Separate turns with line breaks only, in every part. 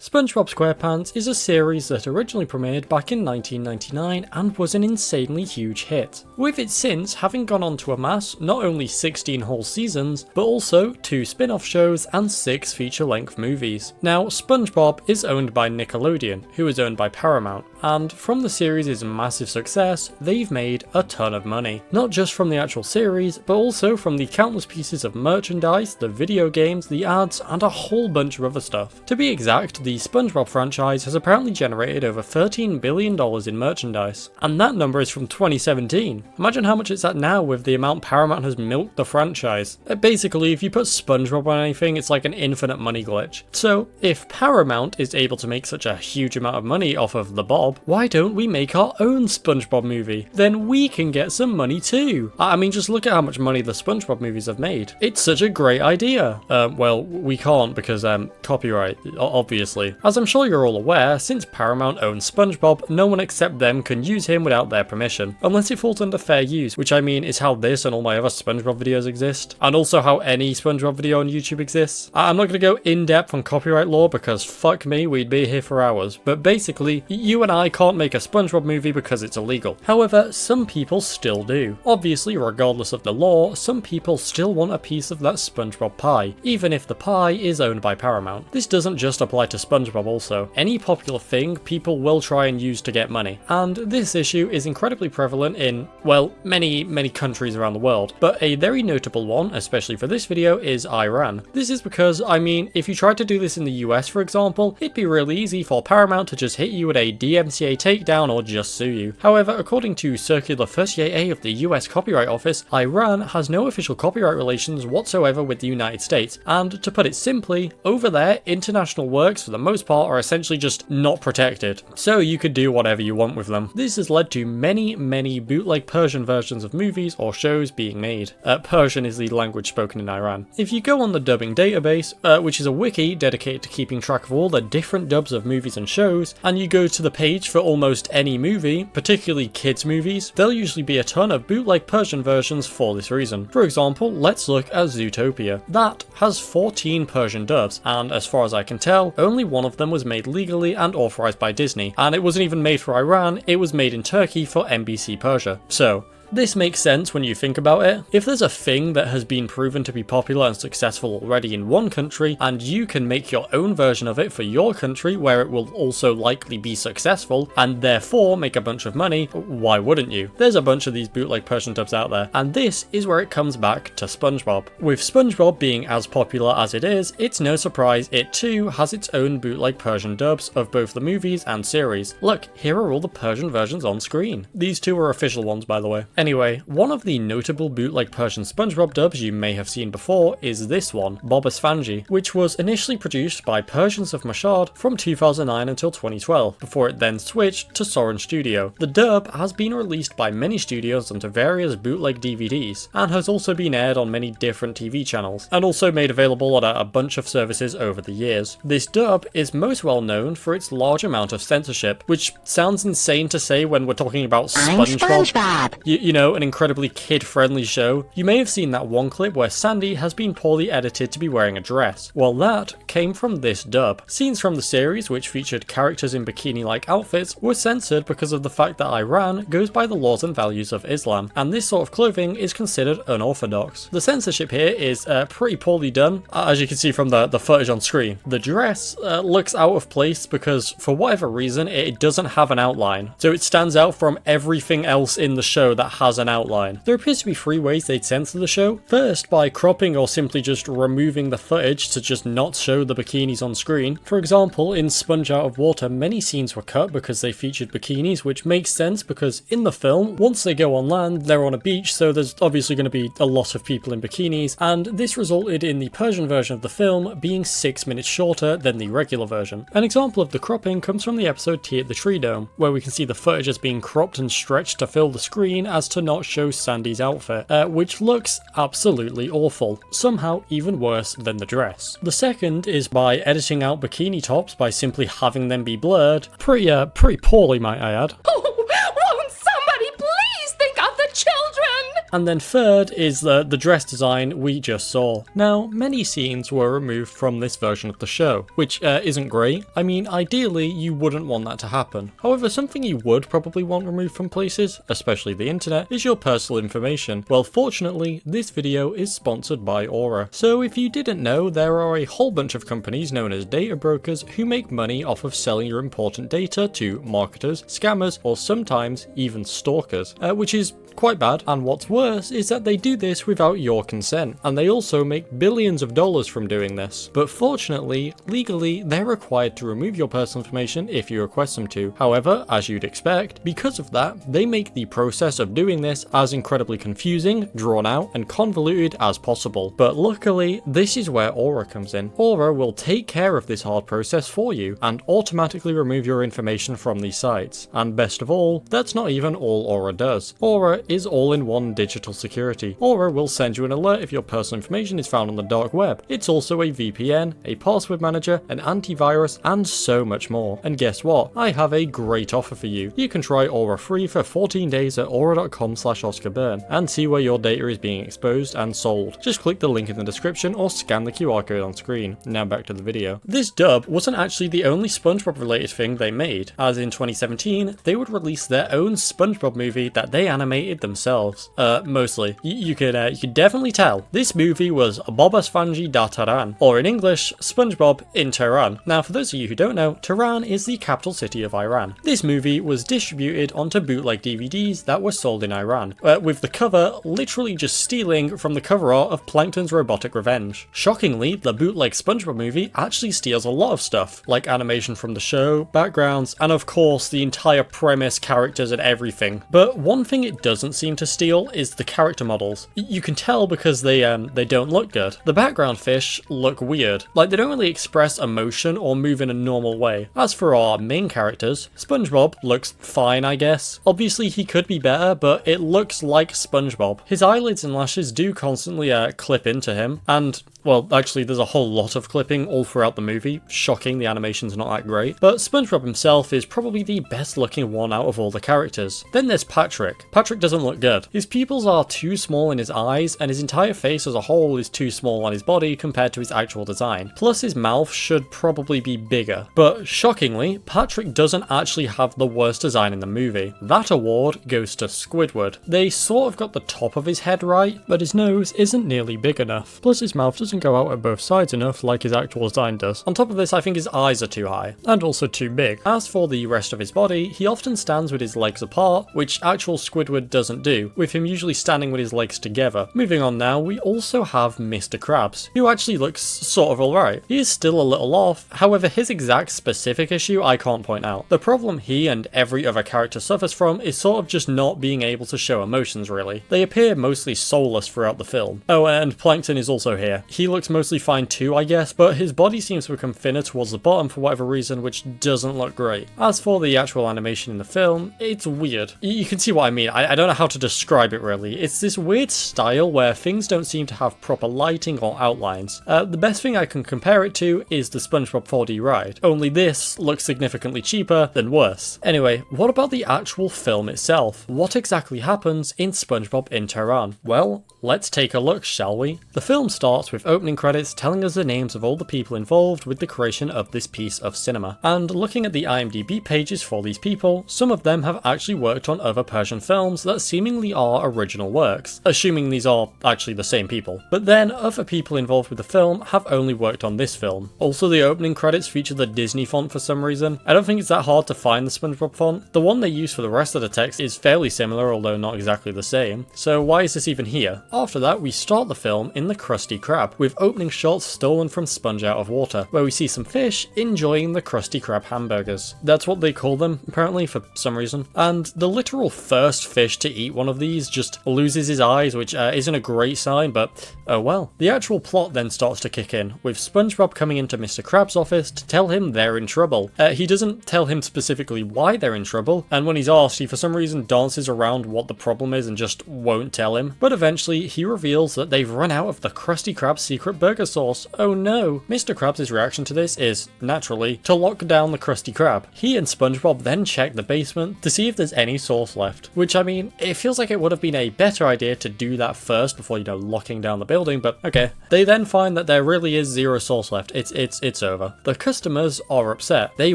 SpongeBob SquarePants is a series that originally premiered back in 1999 and was an insanely huge hit, with it since having gone on to amass not only 16 whole seasons, but also 2 spin-off shows and 6 feature-length movies. Now, SpongeBob is owned by Nickelodeon, who is owned by Paramount, and from the series' massive success, they've made a ton of money. Not just from the actual series, but also from the countless pieces of merchandise, the video games, the ads, and a whole bunch of other stuff. To be exact, the SpongeBob franchise has apparently generated over $13 billion in merchandise, and that number is from 2017. Imagine how much it's at now with the amount Paramount has milked the franchise. Basically, if you put SpongeBob on anything, it's like an infinite money glitch. So, if Paramount is able to make such a huge amount of money off of the Bob, why don't we make our own SpongeBob movie? Then we can get some money too. I mean, just look at how much money the SpongeBob movies have made. It's such a great idea. Well, we can't because copyright, obviously. As I'm sure you're all aware, since Paramount owns SpongeBob, no one except them can use him without their permission, unless it falls under fair use, which I mean is how this and all my other SpongeBob videos exist, and also how any SpongeBob video on YouTube exists. I'm not going to go in depth on copyright law because fuck me, we'd be here for hours, but basically, you and I can't make a SpongeBob movie because it's illegal. However, some people still do. Obviously, regardless of the law, some people still want a piece of that SpongeBob pie, even if the pie is owned by Paramount. This doesn't just apply to SpongeBob also. Any popular thing, people will try and use to get money. And this issue is incredibly prevalent in, well, many countries around the world. But a very notable one, especially for this video, is Iran. This is because, I mean, if you tried to do this in the US, for example, it'd be really easy for Paramount to just hit you with a DMCA takedown or just sue you. However, according to Circular 38A of the US Copyright Office, Iran has no official copyright relations whatsoever with the United States. And to put it simply, over there, international works for the most part are essentially just not protected, so you could do whatever you want with them. This has led to many bootleg Persian versions of movies or shows being made. Persian is the language spoken in Iran. If you go on the dubbing database, which is a wiki dedicated to keeping track of all the different dubs of movies and shows, and you go to the page for almost any movie, particularly kids movies, there'll usually be a ton of bootleg Persian versions for this reason. For example, let's look at Zootopia. That has 14 Persian dubs, and as far as I can tell, only one of them was made legally and authorized by Disney, and it wasn't even made for Iran, it was made in Turkey for NBC Persia. So, this makes sense when you think about it. If there's a thing that has been proven to be popular and successful already in one country, and you can make your own version of it for your country where it will also likely be successful, and therefore make a bunch of money, why wouldn't you? There's a bunch of these bootleg Persian dubs out there, and this is where it comes back to SpongeBob. With SpongeBob being as popular as it is, it's no surprise it too has its own bootleg Persian dubs of both the movies and series. Look, here are all the Persian versions on screen. These two are official ones, by the way. Anyway, one of the notable bootleg Persian SpongeBob dubs you may have seen before is this one, Bob Esfanji, which was initially produced by Persians of Mashhad from 2009 until 2012, before it then switched to Soren Studio. The dub has been released by many studios onto various bootleg DVDs, and has also been aired on many different TV channels, and also made available on a bunch of services over the years. This dub is most well known for its large amount of censorship, which sounds insane to say when we're talking about SpongeBob. You know, an incredibly kid-friendly show. You may have seen that one clip where Sandy has been poorly edited to be wearing a dress. Well, that came from this dub. Scenes from the series, which featured characters in bikini-like outfits, were censored because of the fact that Iran goes by the laws and values of Islam, and this sort of clothing is considered unorthodox. The censorship here is pretty poorly done, as you can see from the footage on screen. The dress looks out of place because, for whatever reason, it doesn't have an outline, so it stands out from everything else in the show that has an outline. There appears to be 3 ways they'd censor the show. First, by cropping or simply just removing the footage to just not show the bikinis on screen. For example, in Sponge Out of Water, many scenes were cut because they featured bikinis, which makes sense because in the film, once they go on land, they're on a beach, so there's obviously going to be a lot of people in bikinis, and this resulted in the Persian version of the film being 6 minutes shorter than the regular version. An example of the cropping comes from the episode Tea at the Tree Dome, where we can see the footage as being cropped and stretched to fill the screen as to not show Sandy's outfit, which looks absolutely awful, somehow even worse than the dress. The second is by editing out bikini tops by simply having them be blurred, pretty poorly might I add.
Oh, won't somebody please think of the children?
And then third is the dress design we just saw. Now, many scenes were removed from this version of the show, which isn't great. I mean, ideally, you wouldn't want that to happen. However, something you would probably want removed from places, especially the internet, is your personal information. Well, fortunately, this video is sponsored by Aura. So if you didn't know, there are a whole bunch of companies known as data brokers who make money off of selling your important data to marketers, scammers, or sometimes even stalkers, which is quite bad. And what's worse is that they do this without your consent, and they also make billions of dollars from doing this. But fortunately, legally, they're required to remove your personal information if you request them to. However, as you'd expect, because of that, they make the process of doing this as incredibly confusing, drawn out, and convoluted as possible. But luckily, this is where Aura comes in. Aura will take care of this hard process for you and automatically remove your information from these sites. And best of all, that's not even all Aura does. Aura is all-in-one digital security. Aura will send you an alert if your personal information is found on the dark web. It's also a VPN, a password manager, an antivirus, and so much more. And guess what? I have a great offer for you. You can try Aura free for 14 days at aura.com/OscarByrne and see where your data is being exposed and sold. Just click the link in the description or scan the QR code on screen. Now back to the video. This dub wasn't actually the only SpongeBob related thing they made, as in 2017 they would release their own SpongeBob movie that they animated themselves. Mostly. You could definitely tell. This movie was Bob Esponji da Tehran, or in English, SpongeBob in Tehran. Now for those of you who don't know, Tehran is the capital city of Iran. This movie was distributed onto bootleg DVDs that were sold in Iran, with the cover literally just stealing from the cover art of Plankton's Robotic Revenge. Shockingly, the bootleg SpongeBob movie actually steals a lot of stuff, like animation from the show, backgrounds, and of course the entire premise, characters, and everything. But one thing it doesn't seem to steal is the character models. You can tell because they don't look good. The background fish look weird, like they don't really express emotion or move in a normal way. As for our main characters, SpongeBob looks fine, I guess. Obviously he could be better, but it looks like SpongeBob. His eyelids and lashes do constantly clip into him, and well, actually there's a whole lot of clipping all throughout the movie. Shocking, the animation's not that great. But SpongeBob himself is probably the best looking one out of all the characters. Then there's Patrick. Patrick doesn't look good. His pupils are too small in his eyes, and his entire face as a whole is too small on his body compared to his actual design. Plus his mouth should probably be bigger. But shockingly, Patrick doesn't actually have the worst design in the movie. That award goes to Squidward. They sort of got the top of his head right, but his nose isn't nearly big enough. Plus his mouth doesn't go out at both sides enough like his actual design does. On top of this, I think his eyes are too high, and also too big. As for the rest of his body, he often stands with his legs apart, which actual Squidward doesn't do, with him usually standing with his legs together. Moving on now, we also have Mr. Krabs, who actually looks sort of alright. He is still a little off, however his exact specific issue I can't point out. The problem he and every other character suffers from is sort of just not being able to show emotions really. They appear mostly soulless throughout the film. Oh, and Plankton is also here. He looks mostly fine too, I guess, but his body seems to become thinner towards the bottom for whatever reason, which doesn't look great. As for the actual animation in the film, it's weird. You can see what I mean. I don't know how to describe it really. It's this weird style where things don't seem to have proper lighting or outlines. The best thing I can compare it to is the SpongeBob 4D ride, only this looks significantly cheaper than worse. Anyway, what about the actual film itself? What exactly happens in SpongeBob in Tehran? Well, let's take a look, shall we? The film starts with opening credits telling us the names of all the people involved with the creation of this piece of cinema. And looking at the IMDb pages for these people, some of them have actually worked on other Persian films that seemingly are original works, assuming these are actually the same people. But then other people involved with the film have only worked on this film. Also, the opening credits feature the Disney font for some reason. I don't think it's that hard to find the SpongeBob font. The one they use for the rest of the text is fairly similar, although not exactly the same. So why is this even here? After that, we start the film in the Krusty Krab, with opening shots stolen from Sponge Out of Water, where we see some fish enjoying the Krusty Krab hamburgers. That's what they call them, apparently, for some reason. And the literal first fish to eat one of these just loses his eyes, which isn't a great sign, but oh well. The actual plot then starts to kick in, with SpongeBob coming into Mr. Krabs' office to tell him they're in trouble. He doesn't tell him specifically why they're in trouble, and when he's asked, he for some reason dances around what the problem is and just won't tell him. But eventually, he reveals that they've run out of the Krusty Krab secret burger sauce. Oh no! Mr. Krabs' reaction to this is, naturally, to lock down the Krusty Krab. He and SpongeBob then check the basement to see if there's any sauce left, which I mean, mean, it feels like it would have been a better idea to do that first before, you know, locking down the building, but okay. They then find that there really is zero sauce left. It's over. The customers are upset. They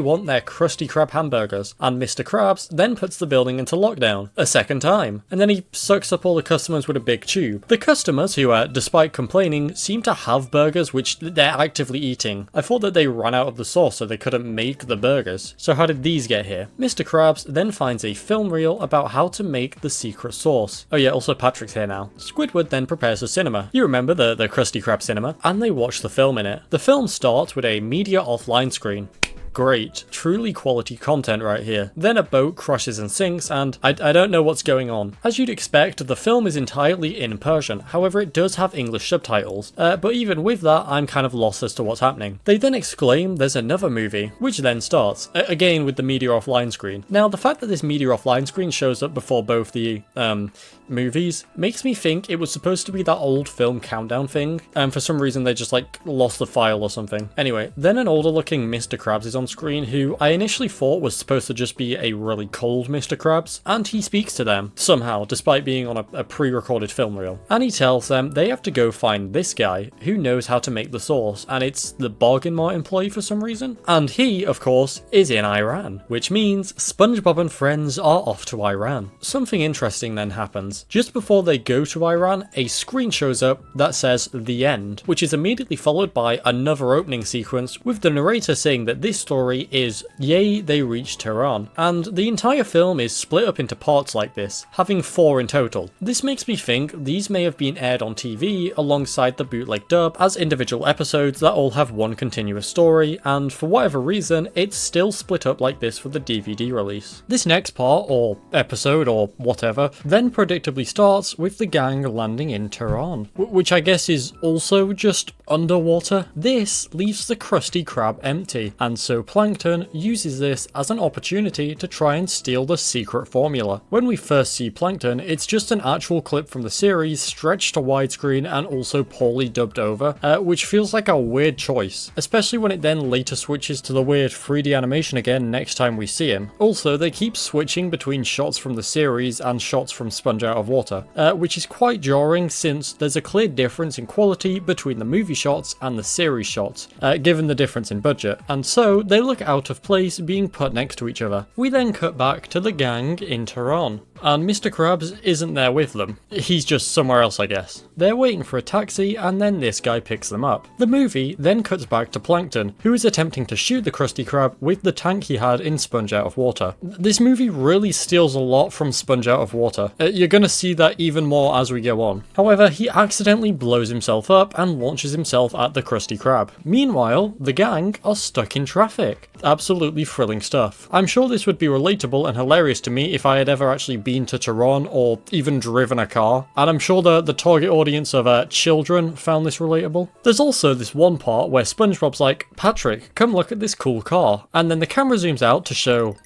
want their Krusty Krab hamburgers, and Mr. Krabs then puts the building into lockdown a second time, and then he sucks up all the customers with a big tube. The customers, who despite complaining, seem to have burgers which they're actively eating. I thought that they ran out of the sauce so they couldn't make the burgers. So how did these get here? Mr. Krabs then finds a film reel about how to make the secret sauce. Oh yeah, also Patrick's here now. Squidward then prepares a cinema. You remember the Krusty Krab cinema? And they watch the film in it. The film starts with a media offline screen. Great, truly quality content right here. Then a boat crashes and sinks, and I don't know what's going on. As you'd expect, the film is entirely in Persian, however it does have English subtitles, but even with that I'm kind of lost as to what's happening. They then exclaim there's another movie, which then starts, again with the media offline screen. Now the fact that this media offline screen shows up before both the movies makes me think it was supposed to be that old film countdown thing, and for some reason they just like lost the file or something. Anyway, then an older looking Mr. Krabs is on screen who I initially thought was supposed to just be a really cold Mr. Krabs, and he speaks to them somehow despite being on a pre-recorded film reel, and he tells them they have to go find this guy who knows how to make the sauce, and it's the Bargain Mart employee for some reason, and he of course is in Iran, which means SpongeBob and friends are off to Iran. Something interesting then happens. Just before they go to Iran, a screen shows up that says the end, which is immediately followed by another opening sequence with the narrator saying that this story is, yay, they reached Tehran, and the entire film is split up into parts like this, having 4 in total. This makes me think these may have been aired on TV alongside the bootleg dub as individual episodes that all have one continuous story, and for whatever reason, it's still split up like this for the DVD release. This next part, or episode, or whatever, then predictably starts with the gang landing in Tehran, which I guess is also just underwater. This leaves the Krusty Krab empty, and so Plankton uses this as an opportunity to try and steal the secret formula. When we first see Plankton, it's just an actual clip from the series stretched to widescreen and also poorly dubbed over, which feels like a weird choice, especially when it then later switches to the weird 3D animation again next time we see him. Also, they keep switching between shots from the series and shots from Sponge Out of Water, which is quite jarring since there's a clear difference in quality between the movie shots and the series shots, given the difference in budget, and so they look out of place being put next to each other. We then cut back to the gang in Tehran, and Mr. Krabs isn't there with them. He's just somewhere else, I guess. They're waiting for a taxi, and then this guy picks them up. The movie then cuts back to Plankton, who is attempting to shoot the Krusty Krab with the tank he had in Sponge Out of Water. This movie really steals a lot from Sponge Out of Water. You're gonna see that even more as we go on. However, he accidentally blows himself up and launches himself at the Krusty Krab. Meanwhile, the gang are stuck in traffic. Absolutely thrilling stuff. I'm sure this would be relatable and hilarious to me if I had ever actually been to Tehran or even driven a car, and I'm sure the target audience of children found this relatable. There's also this one part where SpongeBob's like, Patrick, come look at this cool car, and then the camera zooms out to show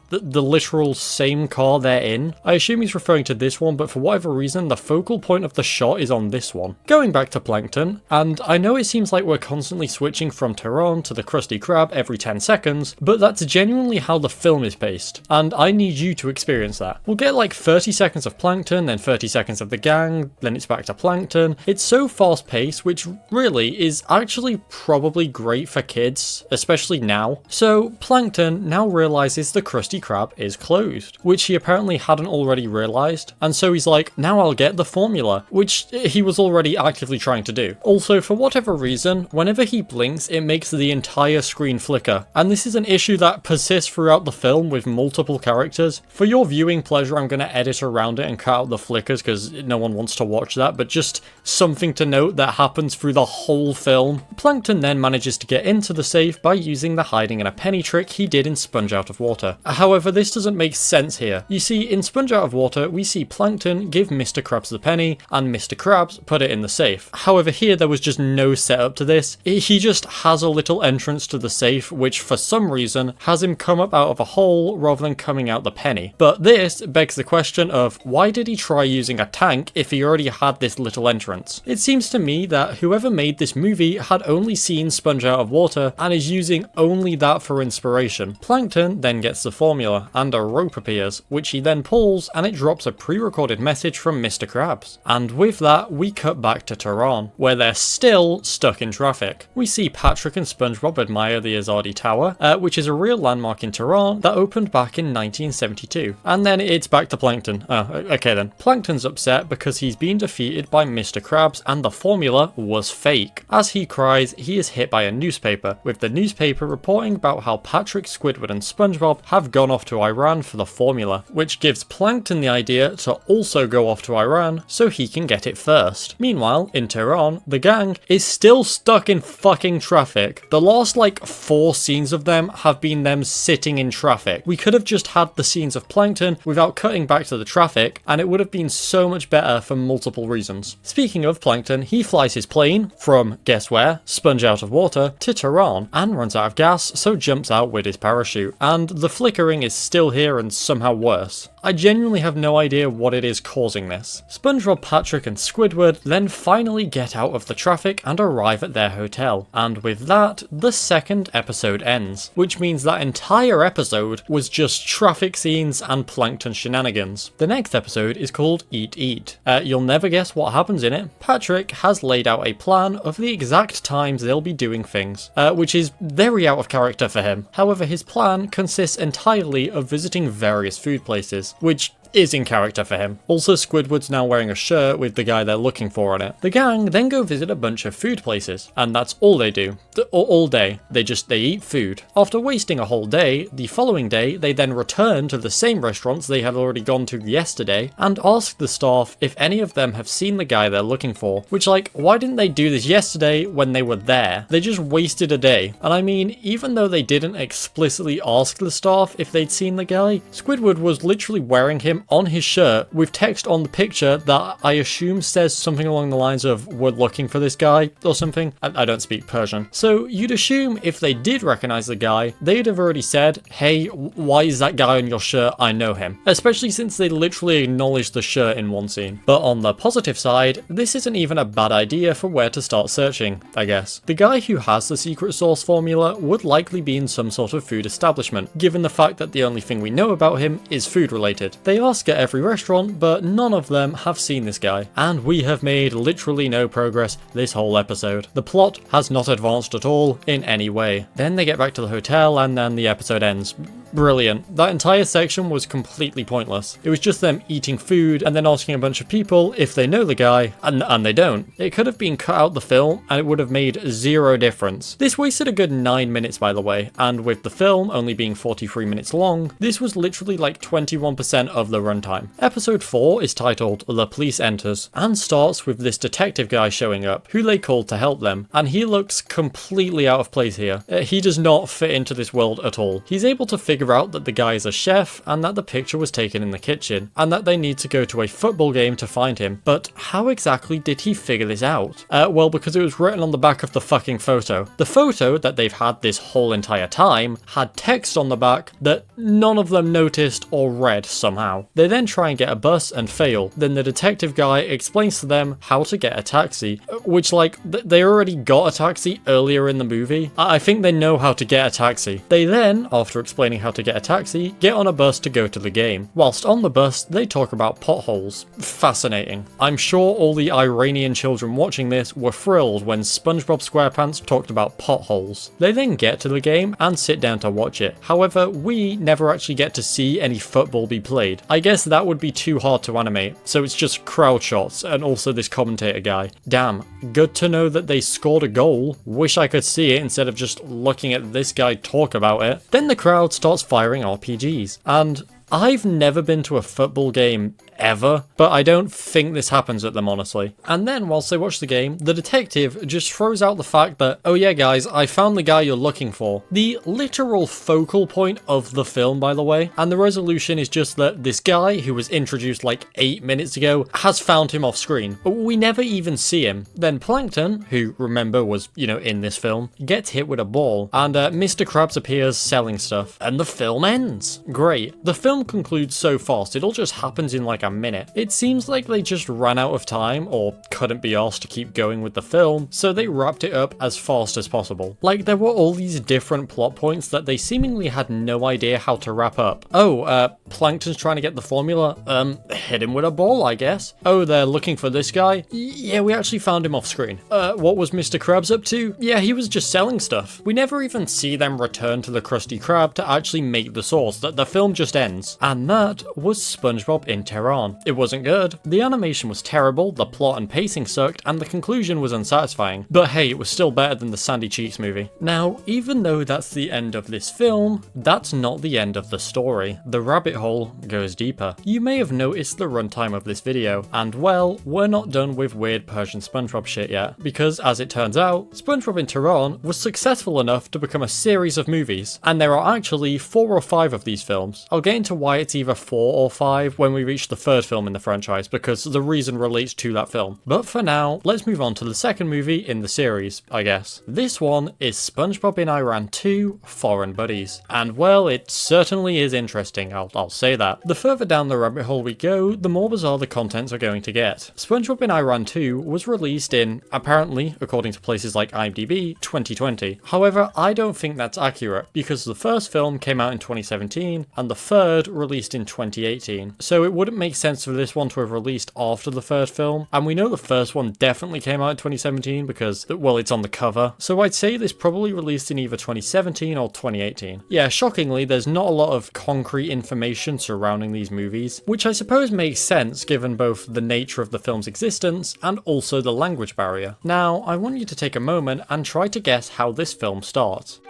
the literal same car they're in. I assume he's referring to this one, but for whatever reason, the focal point of the shot is on this one. Going back to Plankton, and I know it seems like we're constantly switching from Tehran to the Krusty Krab every 10 seconds, but that's genuinely how the film is paced, and I need you to experience that. We'll get like 30 seconds of Plankton, then 30 seconds of the gang, then it's back to Plankton. It's so fast paced, which really is actually probably great for kids, especially now. So Plankton now realizes the Krusty Krab is closed, which he apparently hadn't already realized, and so he's like, now I'll get the formula, which he was already actively trying to do. Also, for whatever reason, whenever he blinks, it makes the entire screen flicker, and this is an issue that persists throughout the film with multiple characters. For your viewing pleasure, I'm going to edit around it and cut out the flickers because no one wants to watch that, but just something to note that happens through the whole film. Plankton then manages to get into the safe by using the hiding in a penny trick he did in Sponge Out of Water. However, this doesn't make sense here. You see, in Sponge Out of Water, we see Plankton give Mr. Krabs the penny, and Mr. Krabs put it in the safe. However, here there was just no setup to this. He just has a little entrance to the safe, which for some reason has him come up out of a hole rather than coming out the penny. But this begs the question of, why did he try using a tank if he already had this little entrance? It seems to me that whoever made this movie had only seen Sponge Out of Water and is using only that for inspiration. Plankton then then gets the formula and a rope appears, which he then pulls and it drops a pre-recorded message from Mr. Krabs. And with that, we cut back to Tehran, where they're still stuck in traffic. We see Patrick and SpongeBob admire the Azadi Tower, which is a real landmark in Tehran that opened back in 1972. And then it's back to Plankton. Oh, okay then. Plankton's upset because he's been defeated by Mr. Krabs and the formula was fake. As he cries, he is hit by a newspaper, with the newspaper reporting about how Patrick, Squidward and SpongeBob have gone off to Iran for the formula, which gives Plankton the idea to also go off to Iran so he can get it first. Meanwhile, in Tehran, the gang is still stuck in fucking traffic. The last like 4 scenes of them have been them sitting in traffic. We could have just had the scenes of Plankton without cutting back to the traffic, and it would have been so much better for multiple reasons. Speaking of Plankton, he flies his plane from, guess where, Sponge out of water, to Tehran, and runs out of gas, so jumps out with his parachute. And the flickering is still here and somehow worse. I genuinely have no idea what it is causing this. SpongeBob, Patrick and Squidward then finally get out of the traffic and arrive at their hotel. And with that, the second episode ends, which means that entire episode was just traffic scenes and Plankton shenanigans. The next episode is called Eat Eat. You'll never guess what happens in it. Patrick has laid out a plan of the exact times they'll be doing things, which is very out of character for him. However, his plan consists entirely of visiting various food places, which is in character for him. Also, Squidward's now wearing a shirt with the guy they're looking for on it. The gang then go visit a bunch of food places, and that's all they do. All day. They eat food. After wasting a whole day, the following day, they then return to the same restaurants they had already gone to yesterday, and ask the staff if any of them have seen the guy they're looking for. Which, like, why didn't they do this yesterday when they were there? They just wasted a day. And I mean, even though they didn't explicitly ask the staff if they'd seen the guy, Squidward was literally wearing him on his shirt with text on the picture that I assume says something along the lines of "we're looking for this guy" or something. I don't speak Persian. So you'd assume if they did recognize the guy, they'd have already said, "Hey, why is that guy on your shirt? I know him." Especially since they literally acknowledged the shirt in one scene. But on the positive side, this isn't even a bad idea for where to start searching, I guess. The guy who has the secret sauce formula would likely be in some sort of food establishment, given the fact that the only thing we know about him is food related. They ask at every restaurant, but none of them have seen this guy. And we have made literally no progress this whole episode. The plot has not advanced at all in any way. Then they get back to the hotel and then the episode ends. Brilliant. That entire section was completely pointless. It was just them eating food and then asking a bunch of people if they know the guy, and they don't. It could have been cut out the film and it would have made zero difference. This wasted a good 9 minutes, by the way, and with the film only being 43 minutes long, this was literally like 21% of the runtime. Episode 4 is titled The Police Enters and starts with this detective guy showing up, who they called to help them, and he looks completely out of place here. He does not fit into this world at all. He's able to figure out that the guy is a chef and that the picture was taken in the kitchen and that they need to go to a football game to find him. But how exactly did he figure this out? Well, because it was written on the back of the fucking photo. The photo that they've had this whole entire time had text on the back that none of them noticed or read somehow. They then try and get a bus and fail. Then the detective guy explains to them how to get a taxi, which like they already got a taxi earlier in the movie. I think they know how to get a taxi. They then, after explaining how to get a taxi, get on a bus to go to the game. Whilst on the bus, they talk about potholes. Fascinating. I'm sure all the Iranian children watching this were thrilled when SpongeBob SquarePants talked about potholes. They then get to the game and sit down to watch it. However, we never actually get to see any football be played. I guess that would be too hard to animate, so it's just crowd shots and also this commentator guy. Damn, good to know that they scored a goal. Wish I could see it instead of just looking at this guy talk about it. Then the crowd starts firing RPGs, and I've never been to a football game ever, but I don't think this happens at them, honestly. And then whilst they watch the game, the detective just throws out the fact that, "Oh yeah guys, I found the guy you're looking for." The literal focal point of the film, by the way, and the resolution is just that this guy who was introduced like 8 minutes ago has found him off screen. We never even see him. Then Plankton, who remember was, in this film, gets hit with a ball, and Mr. Krabs appears selling stuff, and the film ends. Great. The film film concludes so fast, it all just happens in like a minute. It seems like they just ran out of time or couldn't be asked to keep going with the film, so they wrapped it up as fast as possible. Like, there were all these different plot points that they seemingly had no idea how to wrap up. Oh, Plankton's trying to get the formula. Hit him with a ball, I guess. Oh, they're looking for this guy? Yeah, we actually found him off screen. What was Mr. Krabs up to? Yeah, he was just selling stuff. We never even see them return to the Krusty Krab to actually make the sauce. The film just ends. And that was SpongeBob in Tehran. It wasn't good. The animation was terrible, the plot and pacing sucked, and the conclusion was unsatisfying. But hey, it was still better than the Sandy Cheeks movie. Now, even though that's the end of this film, that's not the end of the story. The rabbit hole goes deeper. You may have noticed the runtime of this video, and well, we're not done with weird Persian SpongeBob shit yet, because as it turns out, SpongeBob in Tehran was successful enough to become a series of movies, and there are actually 4 or 5 of these films. I'll get into why it's either 4 or 5 when we reach the third film in the franchise, because the reason relates to that film. But for now, let's move on to the second movie in the series, I guess. This one is SpongeBob in Iran 2: Foreign Buddies. And well, it certainly is interesting, I'll say that. The further down the rabbit hole we go, the more bizarre the contents are going to get. SpongeBob in Iran 2 was released in, apparently, according to places like IMDb, 2020. However, I don't think that's accurate, because the first film came out in 2017, and the third released in 2018. So it wouldn't make sense for this one to have released after the first film, and we know the first one definitely came out in 2017 because, well, it's on the cover. So I'd say this probably released in either 2017 or 2018. Yeah, shockingly, there's not a lot of concrete information surrounding these movies, which I suppose makes sense given both the nature of the film's existence and also the language barrier. Now, I want you to take a moment and try to guess how this film starts.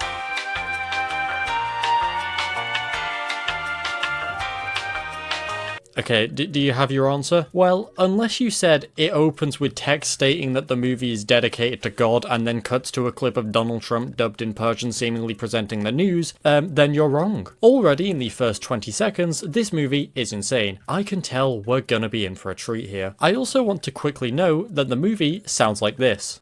Okay, do you have your answer? Well, unless you said it opens with text stating that the movie is dedicated to God and then cuts to a clip of Donald Trump dubbed in Persian seemingly presenting the news, then you're wrong. Already in the first 20 seconds, this movie is insane. I can tell we're gonna be in for a treat here. I also want to quickly note that the movie sounds like this.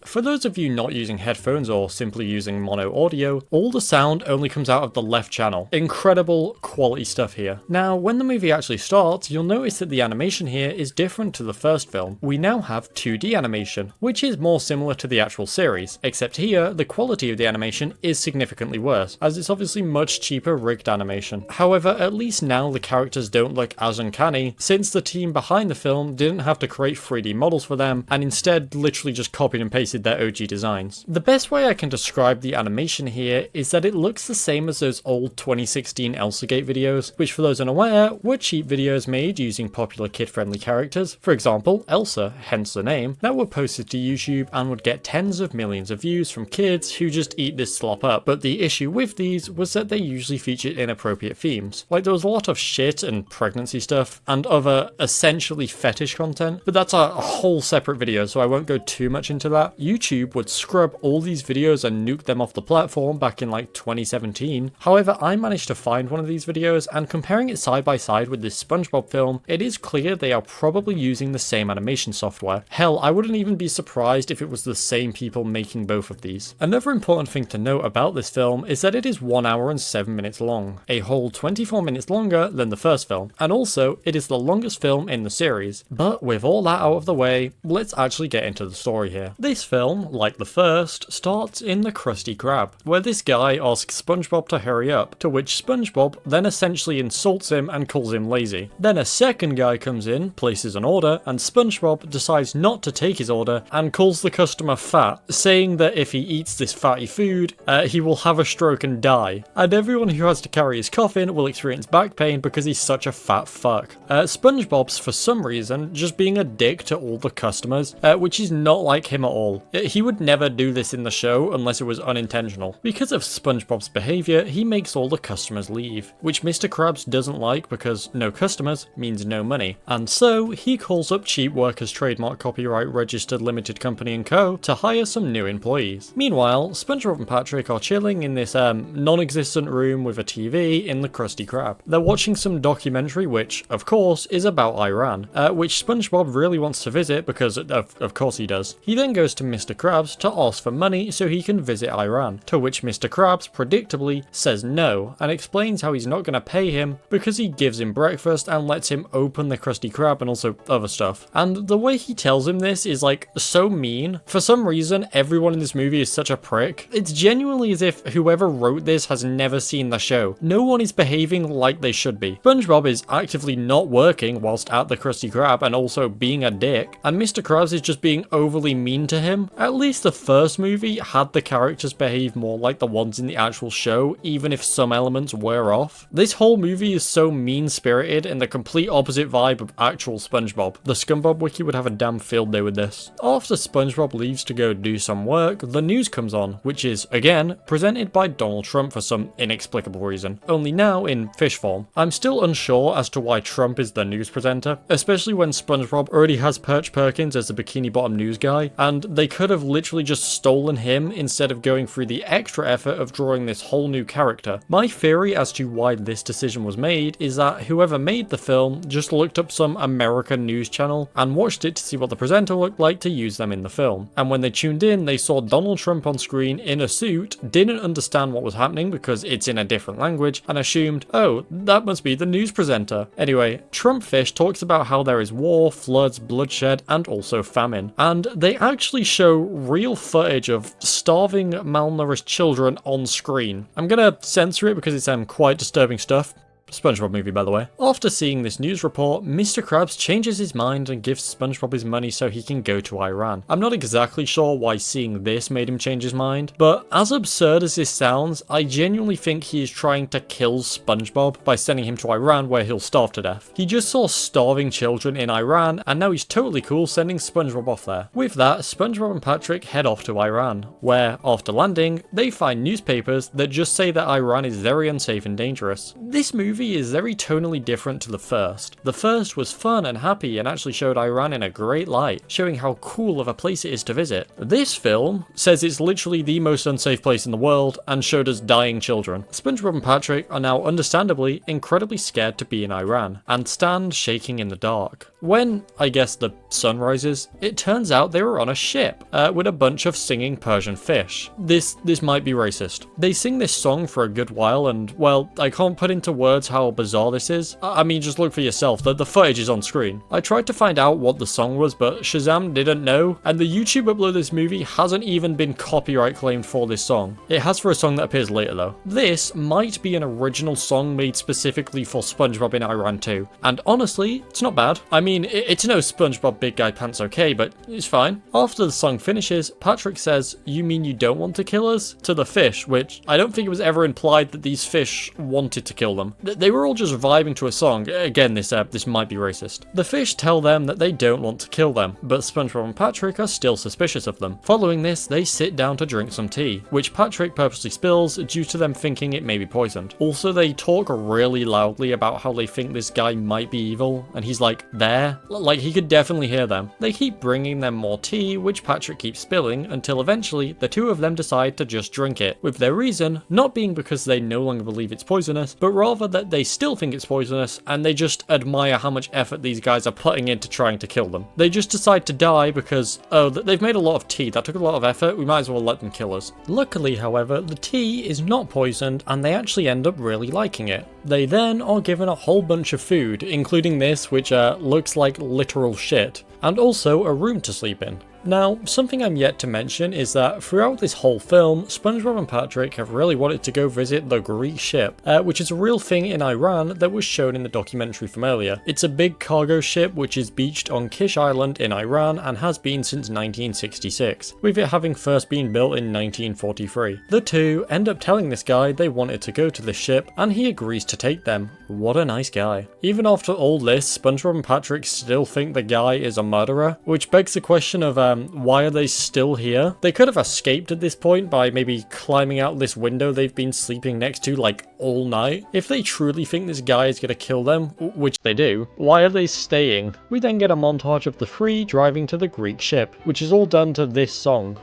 For those of you not using headphones or simply using mono audio, all the sound only comes out of the left channel. Incredible quality stuff here. Now, when the movie actually starts, you'll notice that the animation here is different to the first film. We now have 2D animation, which is more similar to the actual series, except here, the quality of the animation is significantly worse, as it's obviously much cheaper rigged animation. However, at least now the characters don't look as uncanny, since the team behind the film didn't have to create 3D models for them, and instead literally just copied and pasted their OG designs. The best way I can describe the animation here is that it looks the same as those old 2016 Elsagate videos, which for those unaware, were cheap videos made using popular kid-friendly characters, for example, Elsa, hence the name, that were posted to YouTube and would get tens of millions of views from kids who just eat this slop up. But the issue with these was that they usually featured inappropriate themes. Like, there was a lot of shit and pregnancy stuff and other essentially fetish content, but that's a whole separate video, so I won't go too much into that. YouTube would scrub all these videos and nuke them off the platform back in like 2017. However, I managed to find one of these videos, and comparing it side by side with this SpongeBob film, it is clear they are probably using the same animation software. Hell, I wouldn't even be surprised if it was the same people making both of these. Another important thing to note about this film is that it is 1 hour and 7 minutes long, a whole 24 minutes longer than the first film, and also it is the longest film in the series. But with all that out of the way, let's actually get into the story here. This film, like the first, starts in the Krusty Krab, where this guy asks SpongeBob to hurry up, to which SpongeBob then essentially insults him and calls him lazy. Then a second guy comes in, places an order, and SpongeBob decides not to take his order and calls the customer fat, saying that if he eats this fatty food, he will have a stroke and die. And everyone who has to carry his coffin will experience back pain because he's such a fat fuck. SpongeBob's, for some reason, just being a dick to all the customers, which is not like him at all. He would never do this in the show unless it was unintentional. Because of SpongeBob's behavior, he makes all the customers leave, which Mr. Krabs doesn't like because no customers means no money. And so he calls up Cheap Workers Trademark Copyright Registered Limited Company and Co. to hire some new employees. Meanwhile, SpongeBob and Patrick are chilling in this non-existent room with a TV in the Krusty Krab. They're watching some documentary which, of course, is about Iran, which SpongeBob really wants to visit because of course he does. He then goes to Mr. Krabs to ask for money so he can visit Iran, to which Mr. Krabs predictably says no and explains how he's not going to pay him because he gives him breakfast and lets him open the Krusty Krab and also other stuff. And the way he tells him this is like so mean. For some reason, everyone in this movie is such a prick. It's genuinely as if whoever wrote this has never seen the show. No one is behaving like they should be. SpongeBob is actively not working whilst at the Krusty Krab and also being a dick, and Mr. Krabs is just being overly mean to him. At least the first movie had the characters behave more like the ones in the actual show, even if some elements were off. This whole movie is so mean-spirited and the complete opposite vibe of actual SpongeBob. The ScumbBob wiki would have a damn field day with this. After SpongeBob leaves to go do some work, the news comes on, which is, again, presented by Donald Trump for some inexplicable reason, only now in fish form. I'm still unsure as to why Trump is the news presenter, especially when SpongeBob already has Perch Perkins as the Bikini Bottom news guy, and they could have literally just stolen him instead of going through the extra effort of drawing this whole new character. My theory as to why this decision was made is that whoever made the film just looked up some American news channel and watched it to see what the presenter looked like to use them in the film. And when they tuned in, they saw Donald Trump on screen in a suit, didn't understand what was happening because it's in a different language, and assumed, oh, that must be the news presenter. Anyway, Trump Fish talks about how there is war, floods, bloodshed, and also famine. And they actually show real footage of starving, malnourished children on screen. I'm gonna censor it because it's quite disturbing stuff. SpongeBob movie, by the way. After seeing this news report, Mr. Krabs changes his mind and gives SpongeBob his money so he can go to Iran. I'm not exactly sure why seeing this made him change his mind, but as absurd as this sounds, I genuinely think he is trying to kill SpongeBob by sending him to Iran where he'll starve to death. He just saw starving children in Iran, and now he's totally cool sending SpongeBob off there. With that, SpongeBob and Patrick head off to Iran, where, after landing, they find newspapers that just say that Iran is very unsafe and dangerous. This movie is very tonally different to the first. The first was fun and happy and actually showed Iran in a great light, showing how cool of a place it is to visit. This film says it's literally the most unsafe place in the world and showed us dying children. SpongeBob and Patrick are now understandably incredibly scared to be in Iran and stand shaking in the dark. When, I guess, the sun rises, it turns out they were on a ship with a bunch of singing Persian fish. This might be racist. They sing this song for a good while and, well, I can't put into words how bizarre this is. I mean, just look for yourself, the footage is on screen. I tried to find out what the song was, but Shazam didn't know, and the YouTube upload of this movie hasn't even been copyright claimed for this song. It has for a song that appears later though. This might be an original song made specifically for SpongeBob in Iran too, and honestly, it's not bad. I mean, it's no SpongeBob Big Guy Pants okay, but it's fine. After the song finishes, Patrick says, "You mean you don't want to kill us?" to the fish, which I don't think it was ever implied that these fish wanted to kill them. They were all just vibing to a song. Again, this might be racist. The fish tell them that they don't want to kill them, but SpongeBob and Patrick are still suspicious of them. Following this, they sit down to drink some tea, which Patrick purposely spills due to them thinking it may be poisoned. Also, they talk really loudly about how they think this guy might be evil, and he's like, there? Like he could definitely hear them. They keep bringing them more tea, which Patrick keeps spilling, until eventually the two of them decide to just drink it, with their reason not being because they no longer believe it's poisonous, but rather that they still think it's poisonous, and they just admire how much effort these guys are putting into trying to kill them. They just decide to die because, oh, they've made a lot of tea, that took a lot of effort, we might as well let them kill us. Luckily, however, the tea is not poisoned, and they actually end up really liking it. They then are given a whole bunch of food, including this, which looks like literal shit, and also a room to sleep in. Now, something I'm yet to mention is that throughout this whole film, SpongeBob and Patrick have really wanted to go visit the Greek ship, which is a real thing in Iran that was shown in the documentary from earlier. It's a big cargo ship which is beached on Kish Island in Iran and has been since 1966, with it having first been built in 1943. The two end up telling this guy they wanted to go to this ship, and he agrees to take them. What a nice guy. Even after all this, SpongeBob and Patrick still think the guy is a murderer, which begs the question of why are they still here? They could have escaped at this point by maybe climbing out this window they've been sleeping next to like all night. If they truly think this guy is gonna kill them, which they do, why are they staying? We then get a montage of the three driving to the Greek ship, which is all done to this song.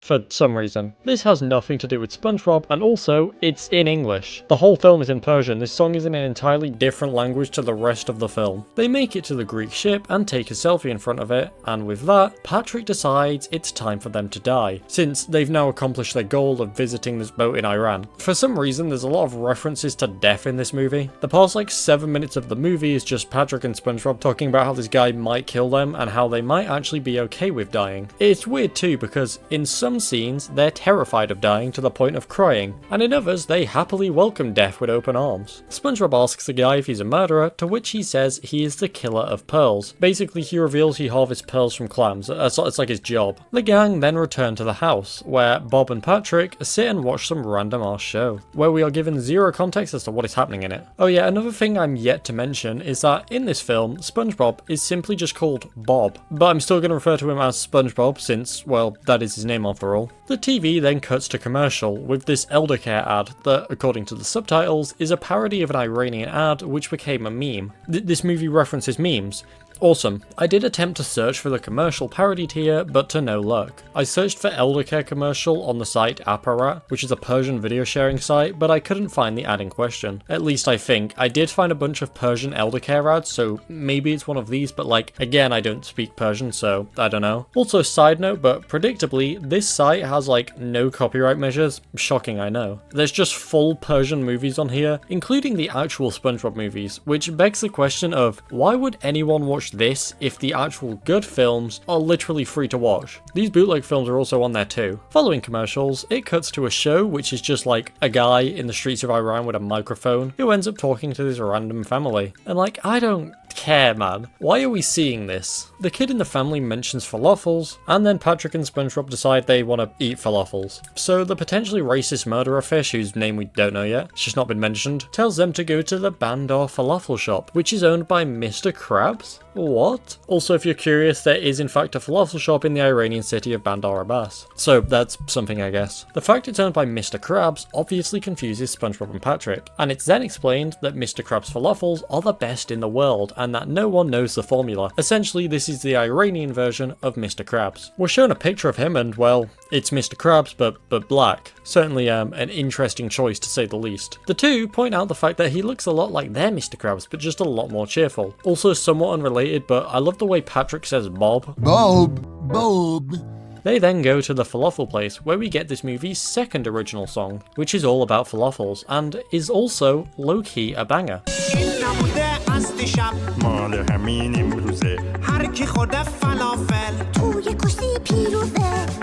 for some reason. This has nothing to do with SpongeBob, and also, it's in English. The whole film is in Persian. This song is in an entirely different language to the rest of the film. They make it to the Greek ship and take a selfie in front of it, and with that, Patrick decides it's time for them to die, since they've now accomplished their goal of visiting this boat in Iran. For some reason, there's a lot of references to death in this movie. The past like 7 minutes of the movie is just Patrick and SpongeBob talking about how this guy might kill them and how they might actually be okay with dying. It's weird too, because in some scenes, they're terrified of dying to the point of crying, and in others, they happily welcome death with open arms. SpongeBob asks the guy if he's a murderer, to which he says he is the killer of pearls. Basically, he reveals he harvests pearls from clams. It's like his job. The gang then return to the house, where Bob and Patrick sit and watch some random ass show, where we are given zero context as to what is happening in it. Oh yeah, another thing I'm yet to mention is that in this film, SpongeBob is simply just called Bob, but I'm still going to refer to him as SpongeBob since, well, that is his name after all. The TV then cuts to commercial with this eldercare ad that, according to the subtitles, is a parody of an Iranian ad which became a meme. This movie references memes. Awesome. I did attempt to search for the commercial parodied here, but to no luck. I searched for eldercare commercial on the site Apparat, which is a Persian video sharing site, but I couldn't find the ad in question. At least I think. I did find a bunch of Persian eldercare ads, so maybe it's one of these, but like, again, I don't speak Persian, so I don't know. Also, side note, but predictably, this site has like no copyright measures. Shocking, I know. There's just full Persian movies on here, including the actual SpongeBob movies, which begs the question of, why would anyone watch this if the actual good films are literally free to watch? These bootleg films are also on there too. Following commercials, it cuts to a show which is just like a guy in the streets of Iran with a microphone who ends up talking to this random family. And like, I don't care, man. Why are we seeing this? The kid in the family mentions falafels, and then Patrick and SpongeBob decide they want to eat falafels. So the potentially racist murderer fish, whose name we don't know yet, it's just not been mentioned, tells them to go to the Bandar falafel shop, which is owned by Mr. Krabs? What? Also, if you're curious, there is in fact a falafel shop in the Iranian city of Bandar Abbas. So that's something, I guess. The fact it's owned by Mr. Krabs obviously confuses SpongeBob and Patrick, and it's then explained that Mr. Krabs falafels are the best in the world, and that no one knows the formula. Essentially, this is the Iranian version of Mr. Krabs. We're shown a picture of him and, well, it's Mr. Krabs, but black. Certainly an interesting choice to say the least. The two point out the fact that he looks a lot like their Mr. Krabs, but just a lot more cheerful. Also somewhat unrelated, but I love the way Patrick says Bob. Bob. They then go to the falafel place, where we get this movie's second original song, which is all about falafels, and is also low-key a banger.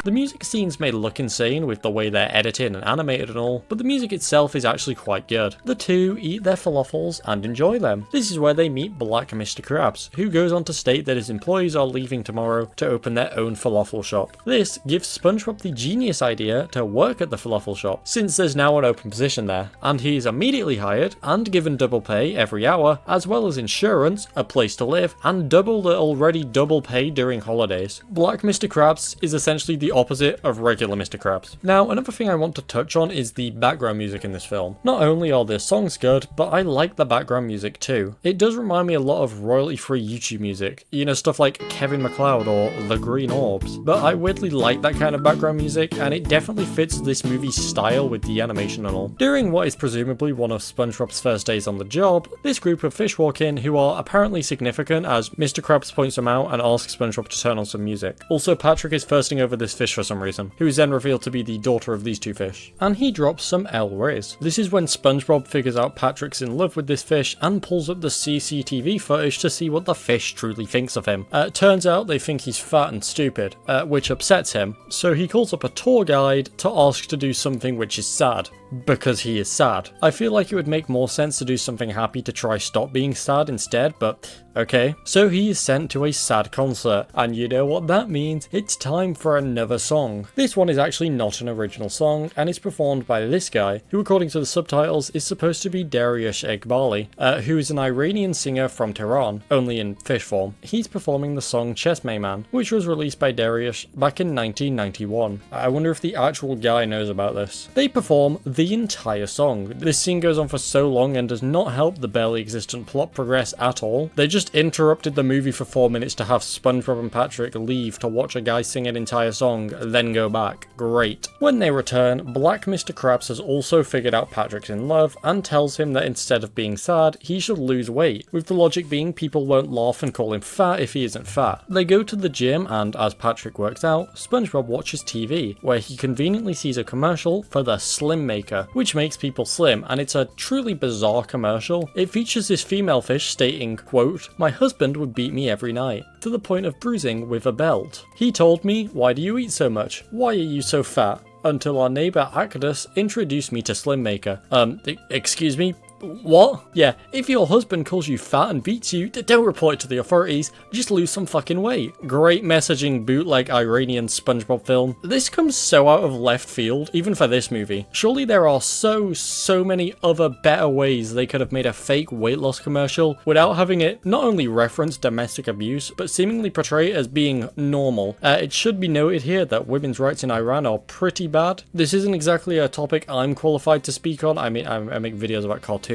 The music scenes may look insane with the way they're edited and animated and all, but the music itself is actually quite good. The two eat their falafels and enjoy them. This is where they meet Black Mr. Krabs, who goes on to state that his employees are leaving tomorrow to open their own falafel shop. This gives SpongeBob the genius idea to work at the falafel shop, since there's now an open position there, and he is immediately hired and given double pay every hour, as well as insurance, a place to live, and double the already double pay during holidays. Black Mr. Krabs is essentially the opposite of regular Mr. Krabs. Now, another thing I want to touch on is the background music in this film. Not only are the songs good, but I like the background music too. It does remind me a lot of royalty-free YouTube music, you know, stuff like Kevin MacLeod or The Green Orbs, but I weirdly like that kind of background music, and it definitely fits this movie's style with the animation and all. During what is presumably one of SpongeBob's first days on the job, this group of fish walk in who are apparently significant as Mr. Krabs points them out and asks SpongeBob to turn on some music. Also, Patrick is thirsting over this fish for some reason, who is then revealed to be the daughter of these two fish. And he drops some El Riz. This is when SpongeBob figures out Patrick's in love with this fish and pulls up the CCTV footage to see what the fish truly thinks of him. Turns out they think he's fat and stupid, which upsets him, so he calls up a tour guide to ask to do something which is sad. Because he is sad. I feel like it would make more sense to do something happy to try stop being sad instead, but okay. So he is sent to a sad concert, and you know what that means, it's time for another song. This one is actually not an original song, and is performed by this guy, who according to the subtitles is supposed to be Dariush Eghbali, who is an Iranian singer from Tehran, only in fish form. He's performing the song Chesme Man, which was released by Dariush back in 1991. I wonder if the actual guy knows about this. They perform the entire song. This scene goes on for so long and does not help the barely existent plot progress at all. They're just just interrupted the movie for 4 minutes to have SpongeBob and Patrick leave to watch a guy sing an entire song, then go back. Great. When they return, Black Mr. Krabs has also figured out Patrick's in love and tells him that instead of being sad, he should lose weight, with the logic being people won't laugh and call him fat if he isn't fat. They go to the gym and, as Patrick works out, SpongeBob watches TV, where he conveniently sees a commercial for the Slim Maker, which makes people slim, and it's a truly bizarre commercial. It features this female fish stating, quote, "My husband would beat me every night, to the point of bruising with a belt. He told me, 'Why do you eat so much? Why are you so fat?' Until our neighbor Acadus introduced me to Slim Maker." Excuse me? What? Yeah, if your husband calls you fat and beats you, don't report it to the authorities, just lose some fucking weight. Great messaging bootleg Iranian SpongeBob film. This comes so out of left field, even for this movie. Surely there are so many other better ways they could have made a fake weight loss commercial without having it not only reference domestic abuse, but seemingly portray it as being normal. It should be noted here that women's rights in Iran are pretty bad. This isn't exactly a topic I'm qualified to speak on. I mean, I make videos about cartoons.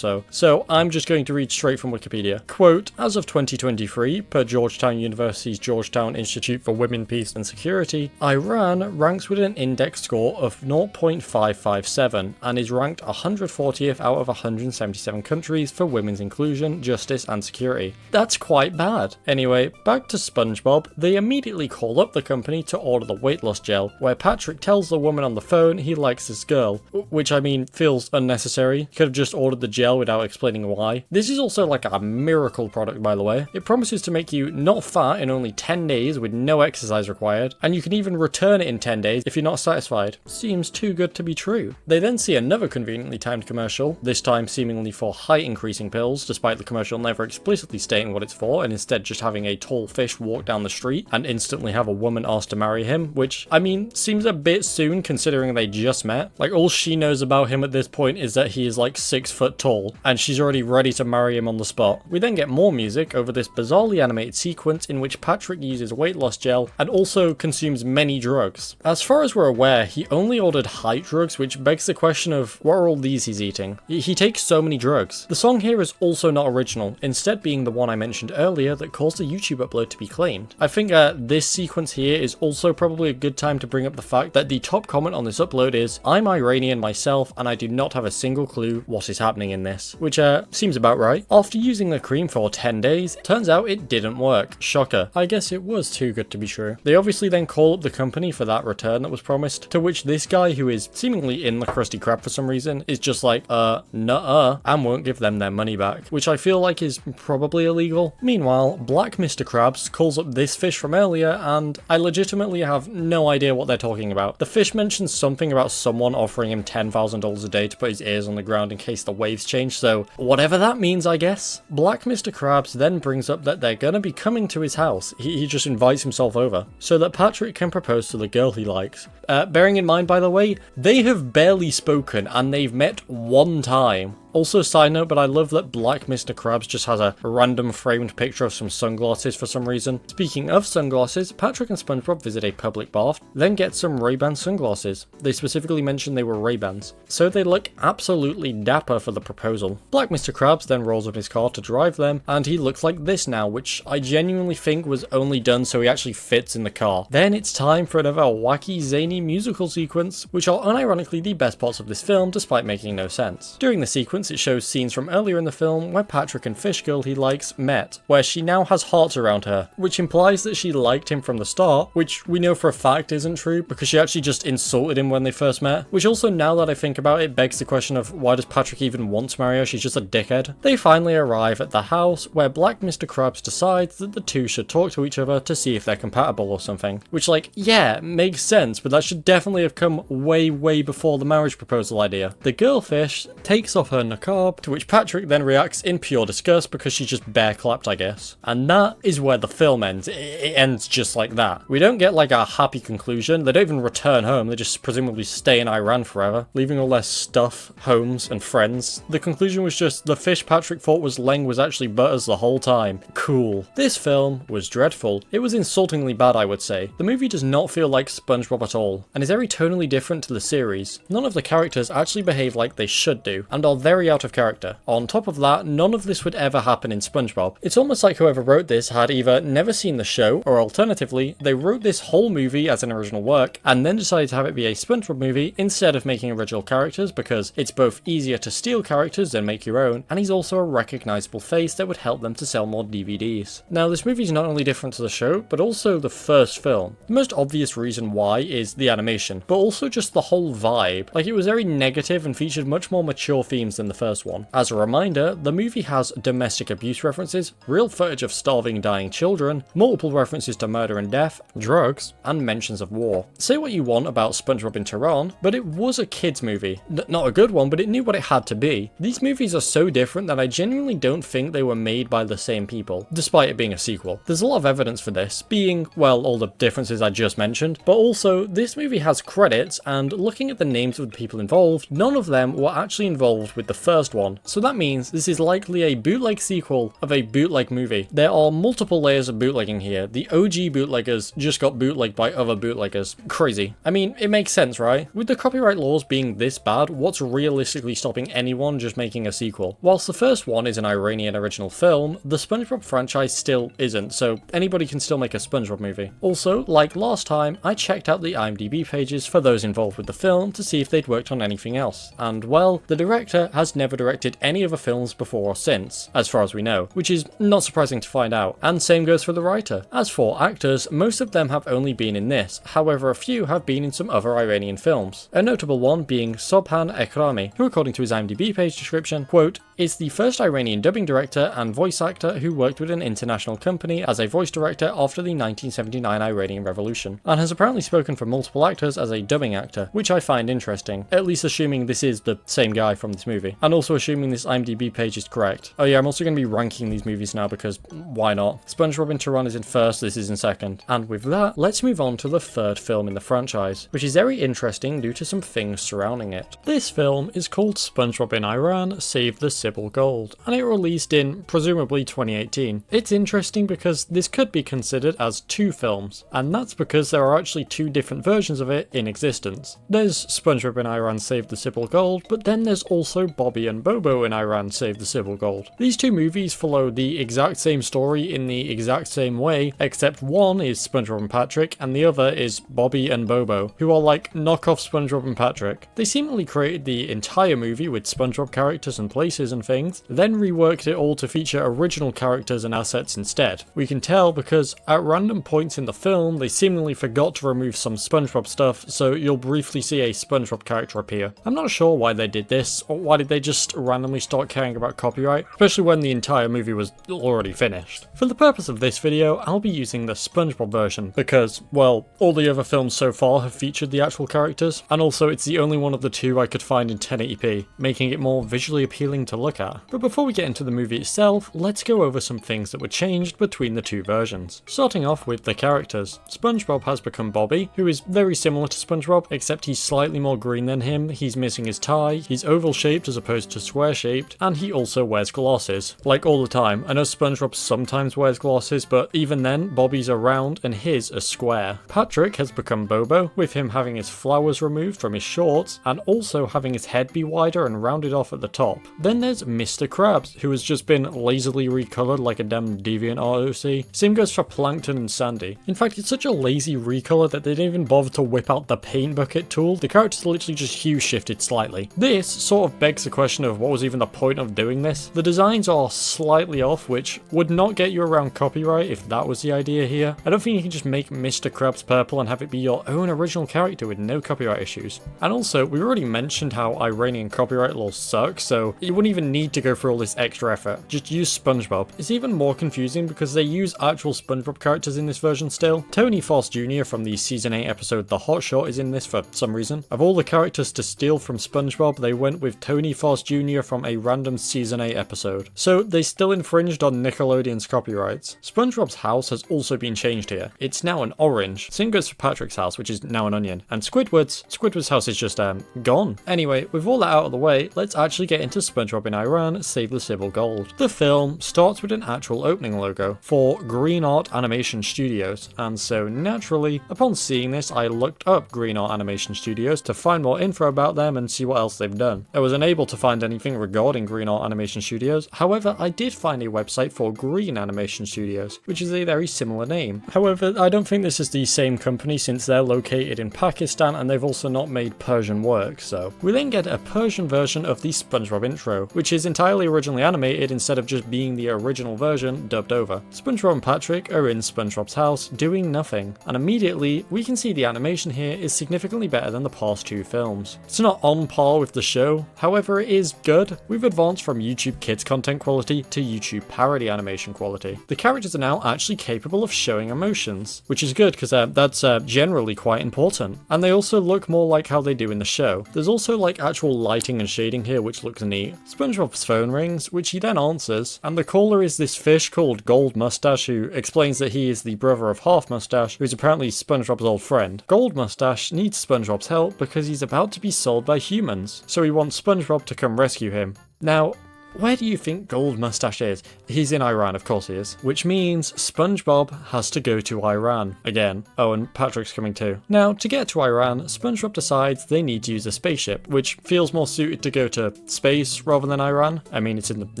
So I'm just going to read straight from Wikipedia. Quote, "As of 2023, per Georgetown University's Georgetown Institute for Women, Peace and Security, Iran ranks with an index score of 0.557 and is ranked 140th out of 177 countries for women's inclusion, justice and security. That's quite bad." Anyway, back to SpongeBob. They immediately call up the company to order the weight loss gel, where Patrick tells the woman on the phone he likes this girl, which I mean feels unnecessary. He could have just ordered the gel without explaining why. This is also like a miracle product, by the way. It promises to make you not fat in only 10 days with no exercise required, and you can even return it in 10 days if you're not satisfied. Seems too good to be true. They then see another conveniently timed commercial, this time seemingly for height increasing pills, despite the commercial never explicitly stating what it's for, and instead just having a tall fish walk down the street and instantly have a woman ask to marry him, which, I mean, seems a bit soon considering they just met. Like, all she knows about him at this point is that he is like 6 foot tall, and she's already ready to marry him on the spot. We then get more music over this bizarrely animated sequence in which Patrick uses weight loss gel and also consumes many drugs. As far as we're aware, he only ordered height drugs, which begs the question of what are all these he's eating? He takes so many drugs. The song here is also not original, instead being the one I mentioned earlier that caused a YouTube upload to be claimed. I think this sequence here is also probably a good time to bring up the fact that the top comment on this upload is, "I'm Iranian myself and I do not have a single clue what is happening in this," which seems about right. After using the cream for 10 days, turns out it didn't work. Shocker. I guess it was too good to be true. They obviously then call up the company for that return that was promised, to which this guy, who is seemingly in the Krusty Krab for some reason, is just like, nuh-uh, and won't give them their money back, which I feel like is probably illegal. Meanwhile, Black Mr. Krabs calls up this fish from earlier, and I legitimately have no idea what they're talking about. The fish mentions something about someone offering him $10,000 a day to put his ears on the ground in case the waves change, so whatever that means, I guess. Black Mr. Krabs then brings up that they're gonna be coming to his house. He just invites himself over, so that Patrick can propose to the girl he likes. Bearing in mind, by the way, they have barely spoken and they've met one time. Also, side note, but I love that Black Mr. Krabs just has a random framed picture of some sunglasses for some reason. Speaking of sunglasses, Patrick and SpongeBob visit a public bath, then get some Ray-Ban sunglasses. They specifically mention they were Ray-Bans, so they look absolutely dapper for the proposal. Black Mr. Krabs then rolls up his car to drive them, and he looks like this now, which I genuinely think was only done so he actually fits in the car. Then it's time for another wacky, zany musical sequence, which are unironically the best parts of this film, despite making no sense. During the sequence, it shows scenes from earlier in the film where Patrick and Fish Girl he likes met, where she now has hearts around her, which implies that she liked him from the start, which we know for a fact isn't true because she actually just insulted him when they first met, which also, now that I think about it, begs the question of why does Patrick even want to marry her? She's just a dickhead. They finally arrive at the house where Black Mr. Krabs decides that the two should talk to each other to see if they're compatible or something, which, like, yeah, makes sense, but that should definitely have come way before the marriage proposal idea. The girl fish takes off her niqab, to which Patrick then reacts in pure disgust because she's just bear clapped, I guess. And that is where the film ends. It ends just like that. We don't get like a happy conclusion. They don't even return home. They just presumably stay in Iran forever, leaving all their stuff, homes, and friends. The conclusion was just the fish Patrick thought was Leng was actually Butters the whole time. Cool. This film was dreadful. It was insultingly bad, I would say. The movie does not feel like SpongeBob at all, and is very tonally different to the series. None of the characters actually behave like they should do, and are very very out of character. On top of that, none of this would ever happen in SpongeBob. It's almost like whoever wrote this had either never seen the show, or alternatively, they wrote this whole movie as an original work, and then decided to have it be a SpongeBob movie instead of making original characters, because it's both easier to steal characters than make your own, and he's also a recognizable face that would help them to sell more DVDs. Now, this movie is not only different to the show, but also the first film. The most obvious reason why is the animation, but also just the whole vibe. Like, it was very negative and featured much more mature themes than the first one. As a reminder, the movie has domestic abuse references, real footage of starving, dying children, multiple references to murder and death, drugs, and mentions of war. Say what you want about SpongeBob in Tehran, but it was a kids movie. Not a good one, but it knew what it had to be. These movies are so different that I genuinely don't think they were made by the same people, despite it being a sequel. There's a lot of evidence for this, being, well, all the differences I just mentioned, but also this movie has credits, and looking at the names of the people involved, none of them were actually involved with the first one. So that means this is likely a bootleg sequel of a bootleg movie. There are multiple layers of bootlegging here. The OG bootleggers just got bootlegged by other bootleggers. Crazy. I mean, it makes sense, right? With the copyright laws being this bad, what's realistically stopping anyone just making a sequel? Whilst the first one is an Iranian original film, the SpongeBob franchise still isn't, so anybody can still make a SpongeBob movie. Also, like last time, I checked out the IMDb pages for those involved with the film to see if they'd worked on anything else, and well, the director has never directed any other films before or since, as far as we know, which is not surprising to find out, and same goes for the writer. As for actors, most of them have only been in this, however a few have been in some other Iranian films. A notable one being Sobhan Ekrami, who according to his IMDb page description, quote, is the first Iranian dubbing director and voice actor who worked with an international company as a voice director after the 1979 Iranian Revolution, and has apparently spoken for multiple actors as a dubbing actor, which I find interesting, at least assuming this is the same guy from this movie, and also assuming this IMDb page is correct. Oh yeah, I'm also going to be ranking these movies now because why not? SpongeBob in Tehran is in first, this is in second. And with that, let's move on to the third film in the franchise, which is very interesting due to some things surrounding it. This film is called SpongeBob in Iran, Save the Sibyl Gold, and it released in presumably 2018. It's interesting because this could be considered as two films, and that's because there are actually two different versions of it in existence. There's SpongeBob in Iran Save the Sibyl Gold, but then there's also Bobby and Bobo in Iran Save the Sibyl Gold. These two movies follow the exact same story in the exact same way, except one is SpongeBob and Patrick, and the other is Bobby and Bobo, who are like knockoff SpongeBob and Patrick. They seemingly created the entire movie with SpongeBob characters and places and things, then reworked it all to feature original characters and assets instead. We can tell because at random points in the film, they seemingly forgot to remove some SpongeBob stuff, so you'll briefly see a SpongeBob character appear. I'm not sure why they did this, or why did they just randomly start caring about copyright, especially when the entire movie was already finished. For the purpose of this video, I'll be using the SpongeBob version because, well, all the other films so far have featured the actual characters, and also it's the only one of the two I could find in 1080p, making it more visually appealing to look at. But before we get into the movie itself, let's go over some things that were changed between the two versions. Starting off with the characters. SpongeBob has become Bobby, who is very similar to SpongeBob, except he's slightly more green than him, he's missing his tie, he's oval shaped as opposed to square shaped, and he also wears glasses. Like all the time. I know SpongeBob sometimes wears glasses, but even then, Bobby's are round and his are square. Patrick has become Bobo, with him having his flowers removed from his shorts, and also having his head be wider and rounded off at the top. Then there's Mr. Krabs, who has just been lazily recolored like a damn deviant ROC. Same goes for Plankton and Sandy. In fact, it's such a lazy recolor that they didn't even bother to whip out the paint bucket tool. The characters literally just hue shifted slightly. This sort of begs the question of what was even the point of doing this. The designs are slightly off, which would not get you around copyright if that was the idea here. I don't think you can just make Mr. Krabs purple and have it be your own original character with no copyright issues. And also, we already mentioned how Iranian copyright laws suck, so you wouldn't even need to go through all this extra effort. Just use SpongeBob. It's even more confusing because they use actual SpongeBob characters in this version still. Tony Foss Jr. from the season 8 episode The Hot Shot is in this for some reason. Of all the characters to steal from SpongeBob, they went with Tony Foss Jr. from a random season 8 episode. So they still infringed on Nickelodeon's copyrights. SpongeBob's house has also been changed here. It's now an orange. Same goes for Patrick's house, which is now an onion. And Squidward's house is just gone. Anyway, with all that out of the way, let's actually get into SpongeBob in Iran Save the Sibyl Gold. The film starts with an actual opening logo for Green Art Animation Studios, and so naturally, upon seeing this, I looked up Green Art Animation Studios to find more info about them and see what else they've done. I was unable unable to find anything regarding Green Art Animation Studios. However, I did find a website for Green Animation Studios, which is a very similar name. However, I don't think this is the same company since they're located in Pakistan and they've also not made Persian work, so. We then get a Persian version of the SpongeBob intro, which is entirely originally animated instead of just being the original version dubbed over. SpongeBob and Patrick are in SpongeBob's house doing nothing, and immediately we can see the animation here is significantly better than the past two films. It's not on par with the show, however it is good. We've advanced from YouTube Kids content quality to YouTube parody animation quality. The characters are now actually capable of showing emotions, which is good because that's generally quite important. And they also look more like how they do in the show. There's also like actual lighting and shading here which looks neat. SpongeBob's phone rings, which he then answers, and the caller is this fish called Gold Mustache who explains that he is the brother of Half Mustache, who's apparently SpongeBob's old friend. Gold Mustache needs SpongeBob's help because he's about to be sold by humans, so he wants SpongeBob to come rescue him. Now, where do you think Gold Mustache is? He's in Iran, of course he is. Which means SpongeBob has to go to Iran again. Oh, and Patrick's coming too. Now, to get to Iran, SpongeBob decides they need to use a spaceship, which feels more suited to go to space rather than Iran. I mean, it's in the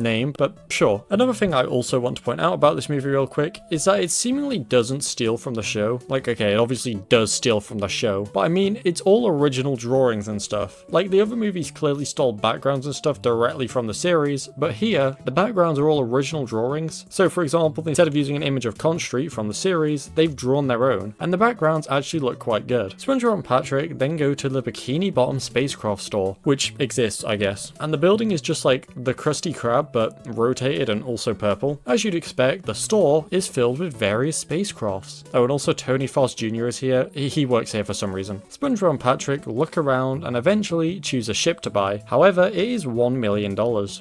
name, but sure. Another thing I also want to point out about this movie real quick is that it seemingly doesn't steal from the show. Like, okay, it obviously does steal from the show, but I mean, it's all original drawings and stuff. Like, the other movies clearly stole backgrounds and stuff directly from the series, but here, the backgrounds are all original drawings. So for example, instead of using an image of Conch Street from the series, they've drawn their own, and the backgrounds actually look quite good. SpongeBob and Patrick then go to the Bikini Bottom spacecraft store, which exists, I guess, and the building is just like the Krusty Krab, but rotated and also purple. As you'd expect, the store is filled with various spacecrafts. Oh, and also Tony Foss Jr. is here. He works here for some reason. SpongeBob and Patrick look around and eventually choose a ship to buy. However, it is $1 million.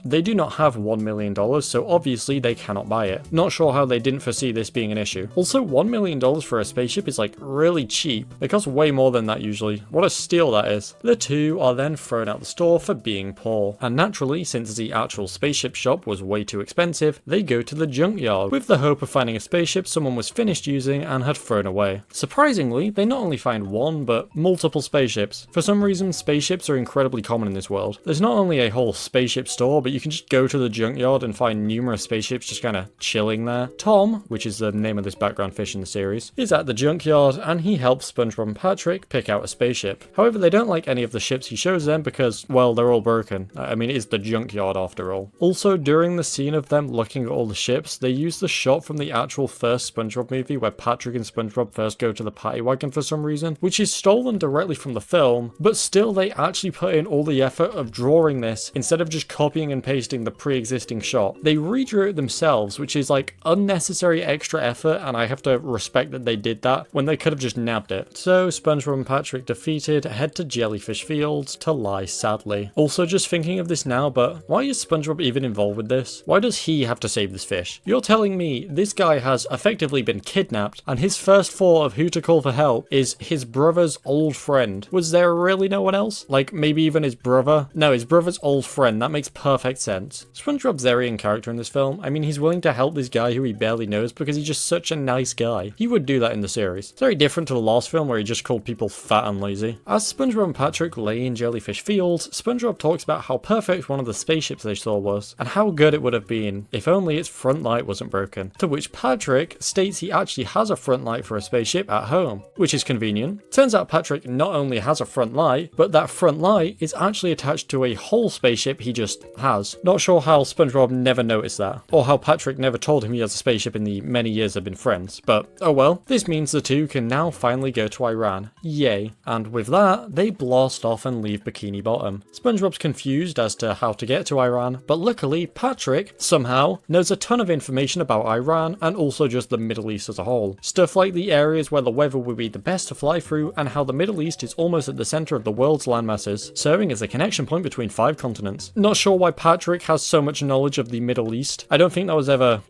They do not have $1 million, so obviously they cannot buy it. Not sure how they didn't foresee this being an issue. Also, $1 million for a spaceship is like really cheap. It costs way more than that usually. What a steal that is. The two are then thrown out the store for being poor. And naturally, since the actual spaceship shop was way too expensive, they go to the junkyard with the hope of finding a spaceship someone was finished using and had thrown away. Surprisingly, they not only find one, but multiple spaceships. For some reason, spaceships are incredibly common in this world. There's not only a whole spaceship store, but you can just go to the junkyard and find numerous spaceships just kind of chilling there. Tom, which is the name of this background fish in the series, is at the junkyard and he helps SpongeBob and Patrick pick out a spaceship. However, they don't like any of the ships he shows them because, well, they're all broken. I mean, it is the junkyard after all. Also, during the scene of them looking at all the ships, they use the shot from the actual first SpongeBob movie where Patrick and SpongeBob first go to the paddy wagon for some reason, which is stolen directly from the film, but still they actually put in all the effort of drawing this instead of just copying and pasting the pre-existing shot. They redrew it themselves, which is like unnecessary extra effort, and I have to respect that they did that when they could have just nabbed it. So SpongeBob and Patrick defeated head to Jellyfish Fields to lie sadly. Also just thinking of this now, but why is SpongeBob even involved with this? Why does he have to save this fish? You're telling me this guy has effectively been kidnapped and his first thought of who to call for help is his brother's old friend. Was there really no one else? Like maybe even his brother? No, his brother's old friend. That makes perfect sense. SpongeBob's very in character in this film. I mean, he's willing to help this guy who he barely knows because he's just such a nice guy. He would do that in the series. It's very different to the last film where he just called people fat and lazy. As SpongeBob and Patrick lay in Jellyfish Fields, SpongeBob talks about how perfect one of the spaceships they saw was, and how good it would have been if only its front light wasn't broken. To which Patrick states he actually has a front light for a spaceship at home, which is convenient. Turns out Patrick not only has a front light, but that front light is actually attached to a whole spaceship he just has. Not sure how SpongeBob never noticed that, or how Patrick never told him he has a spaceship in the many years they've been friends, but oh well. This means the two can now finally go to Iran. Yay. And with that, they blast off and leave Bikini Bottom. SpongeBob's confused as to how to get to Iran, but luckily Patrick, somehow, knows a ton of information about Iran and also just the Middle East as a whole. Stuff like the areas where the weather would be the best to fly through and how the Middle East is almost at the center of the world's landmasses, serving as a connection point between 5 continents. Not sure why Patrick Patrick has so much knowledge of the Middle East. I don't think that was ever,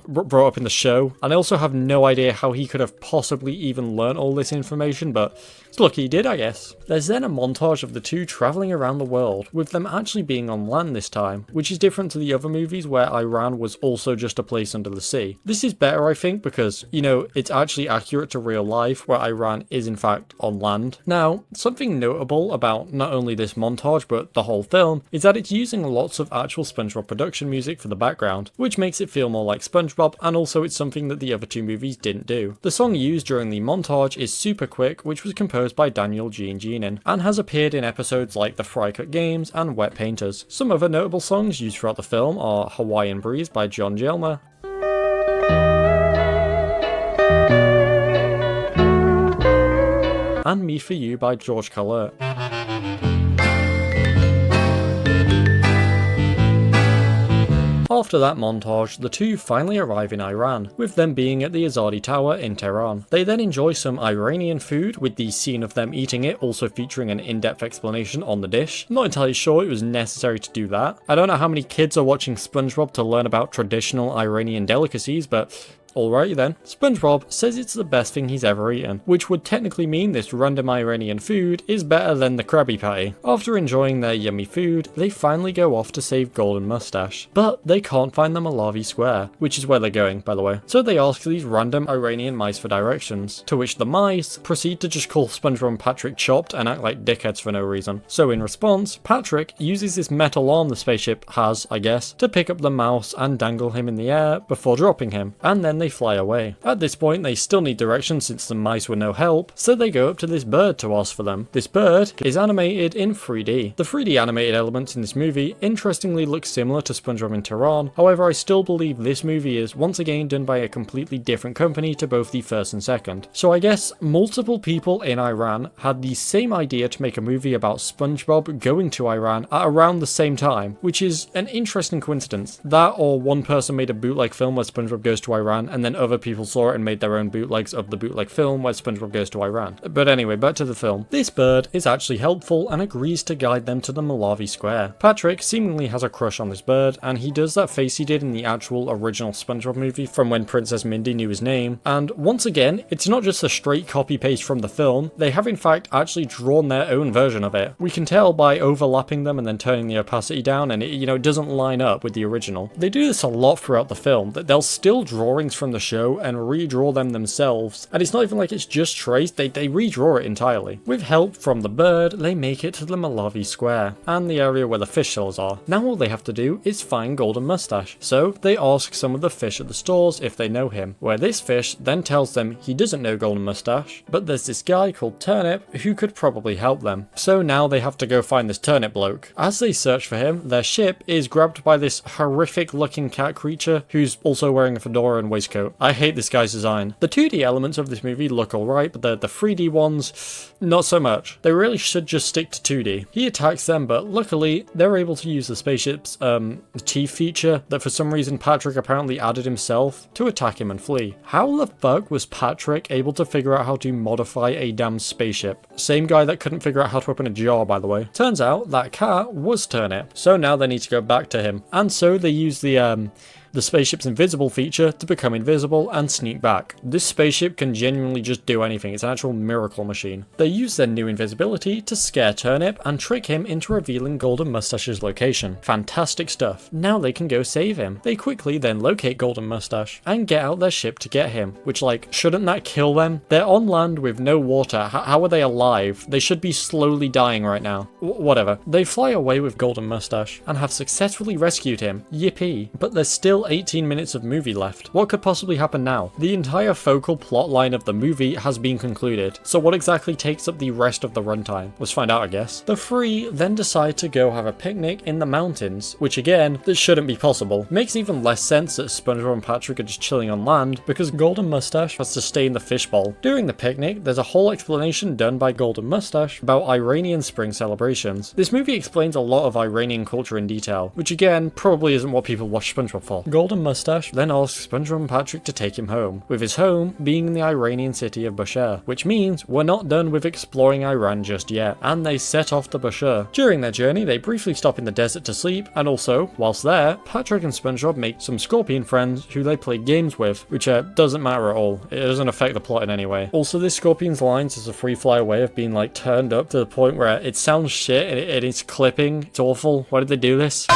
brought up in the show. And I also have no idea how he could have possibly even learnt all this information, but it's lucky he did, I guess. There's then a montage of the two travelling around the world, with them actually being on land this time, which is different to the other movies where Iran was also just a place under the sea. This is better, I think, because, it's actually accurate to real life, where Iran is in fact on land. Now, something notable about not only this montage, but the whole film, is that it's using lots of actual SpongeBob production music for the background, which makes it feel more like SpongeBob, and also it's something that the other two movies didn't do. The song used during the montage is Super Quick, which was composed by Daniel Jean Jeanin, and has appeared in episodes like The Fry Cut Games and Wet Painters. Some other notable songs used throughout the film are Hawaiian Breeze by John Jelmer, and Me For You by George Calert. After that montage, the two finally arrive in Iran, with them being at the Azadi Tower in Tehran. They then enjoy some Iranian food, with the scene of them eating it also featuring an in-depth explanation on the dish. I'm not entirely sure it was necessary to do that. I don't know how many kids are watching SpongeBob to learn about traditional Iranian delicacies, but alrighty then. SpongeBob says it's the best thing he's ever eaten, which would technically mean this random Iranian food is better than the Krabby Patty. After enjoying their yummy food, they finally go off to save Golden Mustache. But they can't find the Malawi Square, which is where they're going, by the way. So they ask these random Iranian mice for directions, to which the mice proceed to just call SpongeBob and Patrick chopped and act like dickheads for no reason. So in response, Patrick uses this metal arm the spaceship has, I guess, to pick up the mouse and dangle him in the air before dropping him, and then they fly away. At this point, they still need directions since the mice were no help, so they go up to this bird to ask for them. This bird is animated in 3D. The 3D animated elements in this movie interestingly look similar to SpongeBob in Tehran, however I still believe this movie is once again done by a completely different company to both the first and second. So I guess multiple people in Iran had the same idea to make a movie about SpongeBob going to Iran at around the same time, which is an interesting coincidence. That or one person made a bootleg film where SpongeBob goes to Iran, and then other people saw it and made their own bootlegs of the bootleg film where SpongeBob goes to Iran. But anyway, back to the film. This bird is actually helpful and agrees to guide them to the Malawi Square. Patrick seemingly has a crush on this bird, and he does that face he did in the actual original SpongeBob movie from when Princess Mindy knew his name. And once again, it's not just a straight copy-paste from the film, they have in fact actually drawn their own version of it. We can tell by overlapping them and then turning the opacity down, and it doesn't line up with the original. They do this a lot throughout the film, that they'll steal drawings from the show and redraw them themselves, and it's not even like it's just traced, they redraw it entirely. With help from the bird, they make it to the Malawi Square, and the area where the fish stalls are. Now all they have to do is find Golden Mustache, so they ask some of the fish at the stores if they know him, where this fish then tells them he doesn't know Golden Mustache, but there's this guy called Turnip who could probably help them. So now they have to go find this Turnip bloke. As they search for him, their ship is grabbed by this horrific looking cat creature who's also wearing a fedora and waistcoat. I hate this guy's design. The 2D elements of this movie look alright, but the 3D ones, not so much. They really should just stick to 2D. He attacks them, but luckily, they're able to use the spaceship's teeth feature that for some reason Patrick apparently added himself to attack him and flee. How the fuck was Patrick able to figure out how to modify a damn spaceship? Same guy that couldn't figure out how to open a jar, by the way. Turns out that cat was Turnip, so now they need to go back to him. And so they use the spaceship's invisible feature to become invisible and sneak back. This spaceship can genuinely just do anything, it's an actual miracle machine. They use their new invisibility to scare Turnip and trick him into revealing Golden Mustache's location. Fantastic stuff. Now they can go save him. They quickly then locate Golden Mustache and get out their ship to get him, which shouldn't that kill them? They're on land with no water, how are they alive? They should be slowly dying right now. Whatever. They fly away with Golden Mustache and have successfully rescued him. Yippee. But there's still 18 minutes of movie left. What could possibly happen now? The entire focal plot line of the movie has been concluded, so what exactly takes up the rest of the runtime? Let's find out, I guess. The three then decide to go have a picnic in the mountains, which again, this shouldn't be possible. Makes even less sense that SpongeBob and Patrick are just chilling on land, because Golden Mustache has to stay in the fishbowl. During the picnic, there's a whole explanation done by Golden Mustache about Iranian spring celebrations. This movie explains a lot of Iranian culture in detail, which again, probably isn't what people watch SpongeBob for. Golden Mustache then asks SpongeBob and Patrick to take him home, with his home being in the Iranian city of Bushehr, which means we're not done with exploring Iran just yet, and they set off to Bushehr. During their journey, they briefly stop in the desert to sleep, and also, whilst there, Patrick and SpongeBob make some scorpion friends who they play games with, which doesn't matter at all. It doesn't affect the plot in any way. Also, this scorpion's lines is a free fly way of being like turned up to the point where it sounds shit and it's clipping. It's awful. Why did they do this?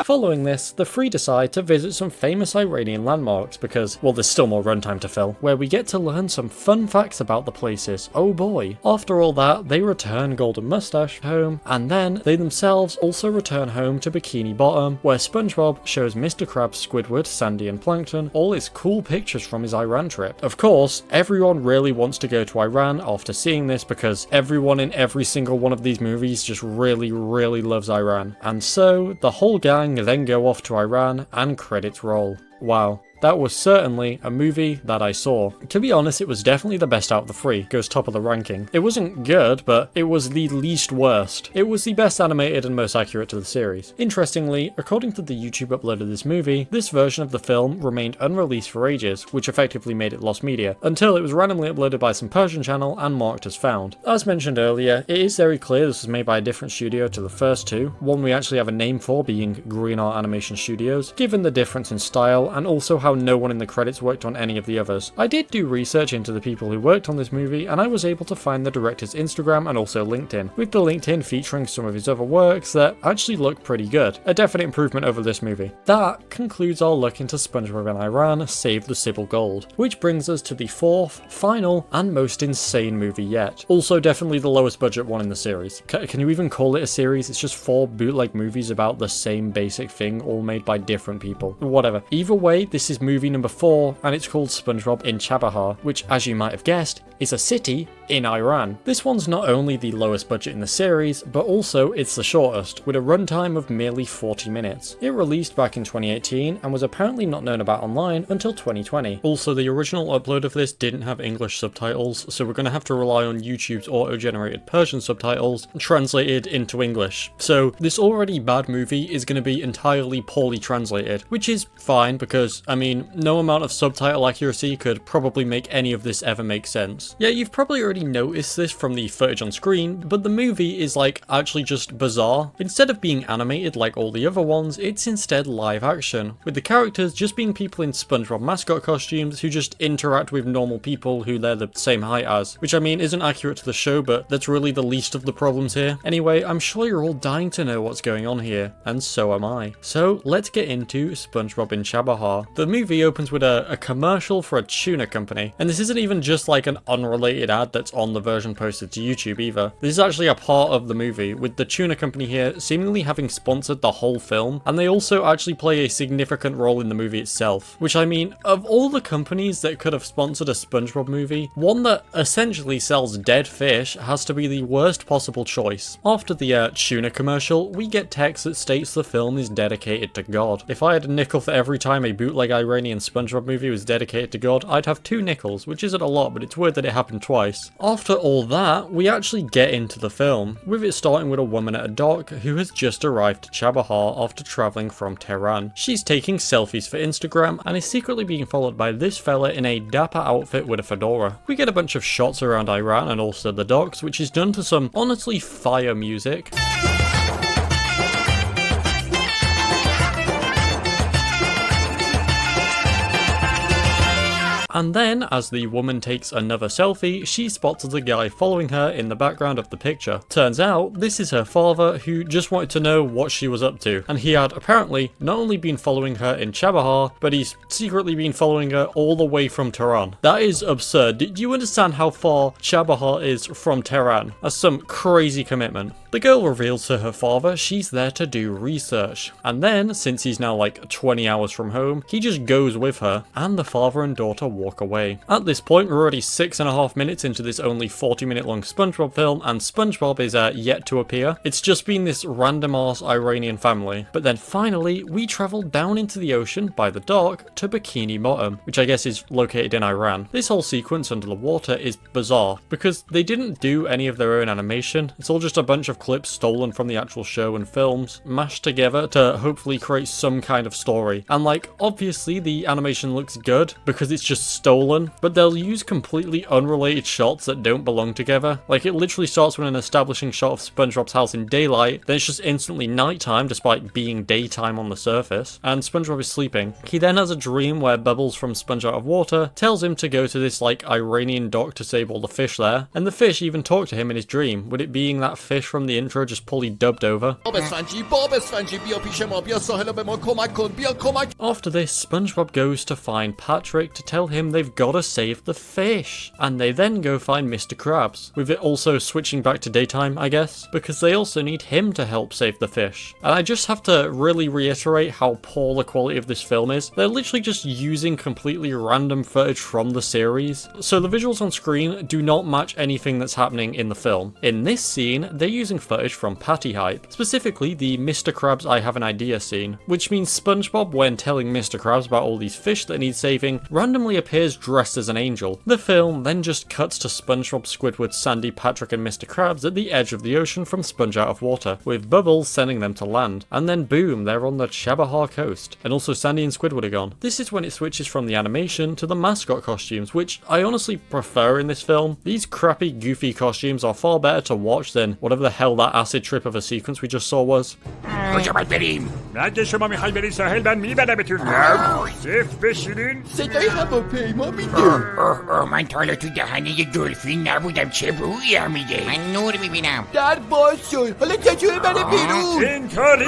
Following this, the three decide to visit some famous Iranian landmarks because, well, there's still more runtime to fill, where we get to learn some fun facts about the places. Oh boy. After all that, they return Golden Mustache home, and then they themselves also return home to Bikini Bottom, where SpongeBob shows Mr. Krabs, Squidward, Sandy and Plankton all his cool pictures from his Iran trip. Of course, everyone really wants to go to Iran after seeing this because everyone in every single one of these movies just really loves Iran. And so, the whole gang then go off to Iran and credits roll. Wow. That was certainly a movie that I saw. To be honest, it was definitely the best out of the three, goes top of the ranking. It wasn't good, but it was the least worst. It was the best animated and most accurate to the series. Interestingly, according to the YouTube upload of this movie, this version of the film remained unreleased for ages, which effectively made it lost media, until it was randomly uploaded by some Persian channel and marked as found. As mentioned earlier, it is very clear this was made by a different studio to the first two, one we actually have a name for being Green Art Animation Studios, given the difference in style and also how no one in the credits worked on any of the others. I did do research into the people who worked on this movie, and I was able to find the director's Instagram and also LinkedIn, with the LinkedIn featuring some of his other works that actually look pretty good. A definite improvement over this movie. That concludes our look into SpongeBob and Iran Save the Sibyl Gold, which brings us to the fourth, final, and most insane movie yet. Also definitely the lowest budget one in the series. Can you even call it a series? It's just 4 bootleg movies about the same basic thing, all made by different people. Whatever. Either way, this is movie number 4, and it's called SpongeBob in Chabahar, which, as you might have guessed, is a city in Iran. This one's not only the lowest budget in the series, but also it's the shortest, with a runtime of merely 40 minutes. It released back in 2018 and was apparently not known about online until 2020. Also, the original upload of this didn't have English subtitles, so we're going to have to rely on YouTube's auto-generated Persian subtitles translated into English. So this already bad movie is going to be entirely poorly translated, which is fine because, I mean, no amount of subtitle accuracy could probably make any of this ever make sense. Yeah, you've probably already noticed this from the footage on screen, but the movie is like actually just bizarre. Instead of being animated like all the other ones, it's instead live action, with the characters just being people in SpongeBob mascot costumes who just interact with normal people who they're the same height as, which I mean isn't accurate to the show, but that's really the least of the problems here. Anyway, I'm sure you're all dying to know what's going on here, and so am I. So let's get into SpongeBob in Chabahar. The movie opens with a commercial for a tuna company, and this isn't even just like an unrelated ad that's on the version posted to YouTube either. This is actually a part of the movie, with the tuna company here seemingly having sponsored the whole film, and they also actually play a significant role in the movie itself, which I mean, of all the companies that could have sponsored a SpongeBob movie, one that essentially sells dead fish has to be the worst possible choice. After the tuna commercial, we get text that states the film is dedicated to God. If I had a nickel for every time a bootleg Iranian SpongeBob movie was dedicated to God, I'd have 2 nickels, which isn't a lot, but it's weird that it happened twice. After all that, we actually get into the film, with it starting with a woman at a dock who has just arrived to Chabahar after travelling from Tehran. She's taking selfies for Instagram and is secretly being followed by this fella in a dapper outfit with a fedora. We get a bunch of shots around Iran and also the docks, which is done to some honestly fire music. And then, as the woman takes another selfie, she spots the guy following her in the background of the picture. Turns out, this is her father who just wanted to know what she was up to, and he had apparently not only been following her in Chabahar, but he's secretly been following her all the way from Tehran. That is absurd. Do you understand how far Chabahar is from Tehran? That's some crazy commitment. The girl reveals to her father she's there to do research, and then, since he's now like 20 hours from home, he just goes with her, and the father and daughter walk walk away. At this point, we're already 6.5 minutes into this only 40-minute long SpongeBob film, and SpongeBob is yet to appear. It's just been this random-ass Iranian family. But then finally, we travel down into the ocean by the dock to Bikini Bottom, which I guess is located in Iran. This whole sequence under the water is bizarre, because they didn't do any of their own animation. It's all just a bunch of clips stolen from the actual show and films, mashed together to hopefully create some kind of story. And like, obviously the animation looks good, because it's just stolen, but they'll use completely unrelated shots that don't belong together. Like, it literally starts with an establishing shot of SpongeBob's house in daylight, then it's just instantly nighttime despite being daytime on the surface, and SpongeBob is sleeping. He then has a dream where Bubbles from Sponge Out of Water tells him to go to this like Iranian dock to save all the fish there, and the fish even talk to him in his dream, with it being that fish from the intro just poorly dubbed over. After this, SpongeBob goes to find Patrick to tell him they've gotta save the fish, and they then go find Mr. Krabs, with it also switching back to daytime, I guess, because they also need him to help save the fish. And I just have to really reiterate how poor the quality of this film is. They're literally just using completely random footage from the series, so the visuals on screen do not match anything that's happening in the film. In this scene, they're using footage from Patty Hype, specifically the Mr. Krabs I Have an Idea scene, which means SpongeBob, when telling Mr. Krabs about all these fish that need saving, randomly appears dressed as an angel. The film then just cuts to SpongeBob, Squidward, Sandy, Patrick and Mr. Krabs at the edge of the ocean from Sponge Out of Water, with Bubbles sending them to land, and then boom, they're on the Chabahar coast, and also Sandy and Squidward are gone. This is when it switches from the animation to the mascot costumes, which I honestly prefer in this film. These crappy, goofy costumes are far better to watch than whatever the hell that acid trip of a sequence we just saw was.
اگه شما میخوای برید ساحل من میبرمتون صفر بشینین
صدای هواپیما میده من تا حالا تو دهنه دلفین نبودم چه بویی هم میده من نور میبینم در باز شد حالا چجوری منو بیرون
اینطوری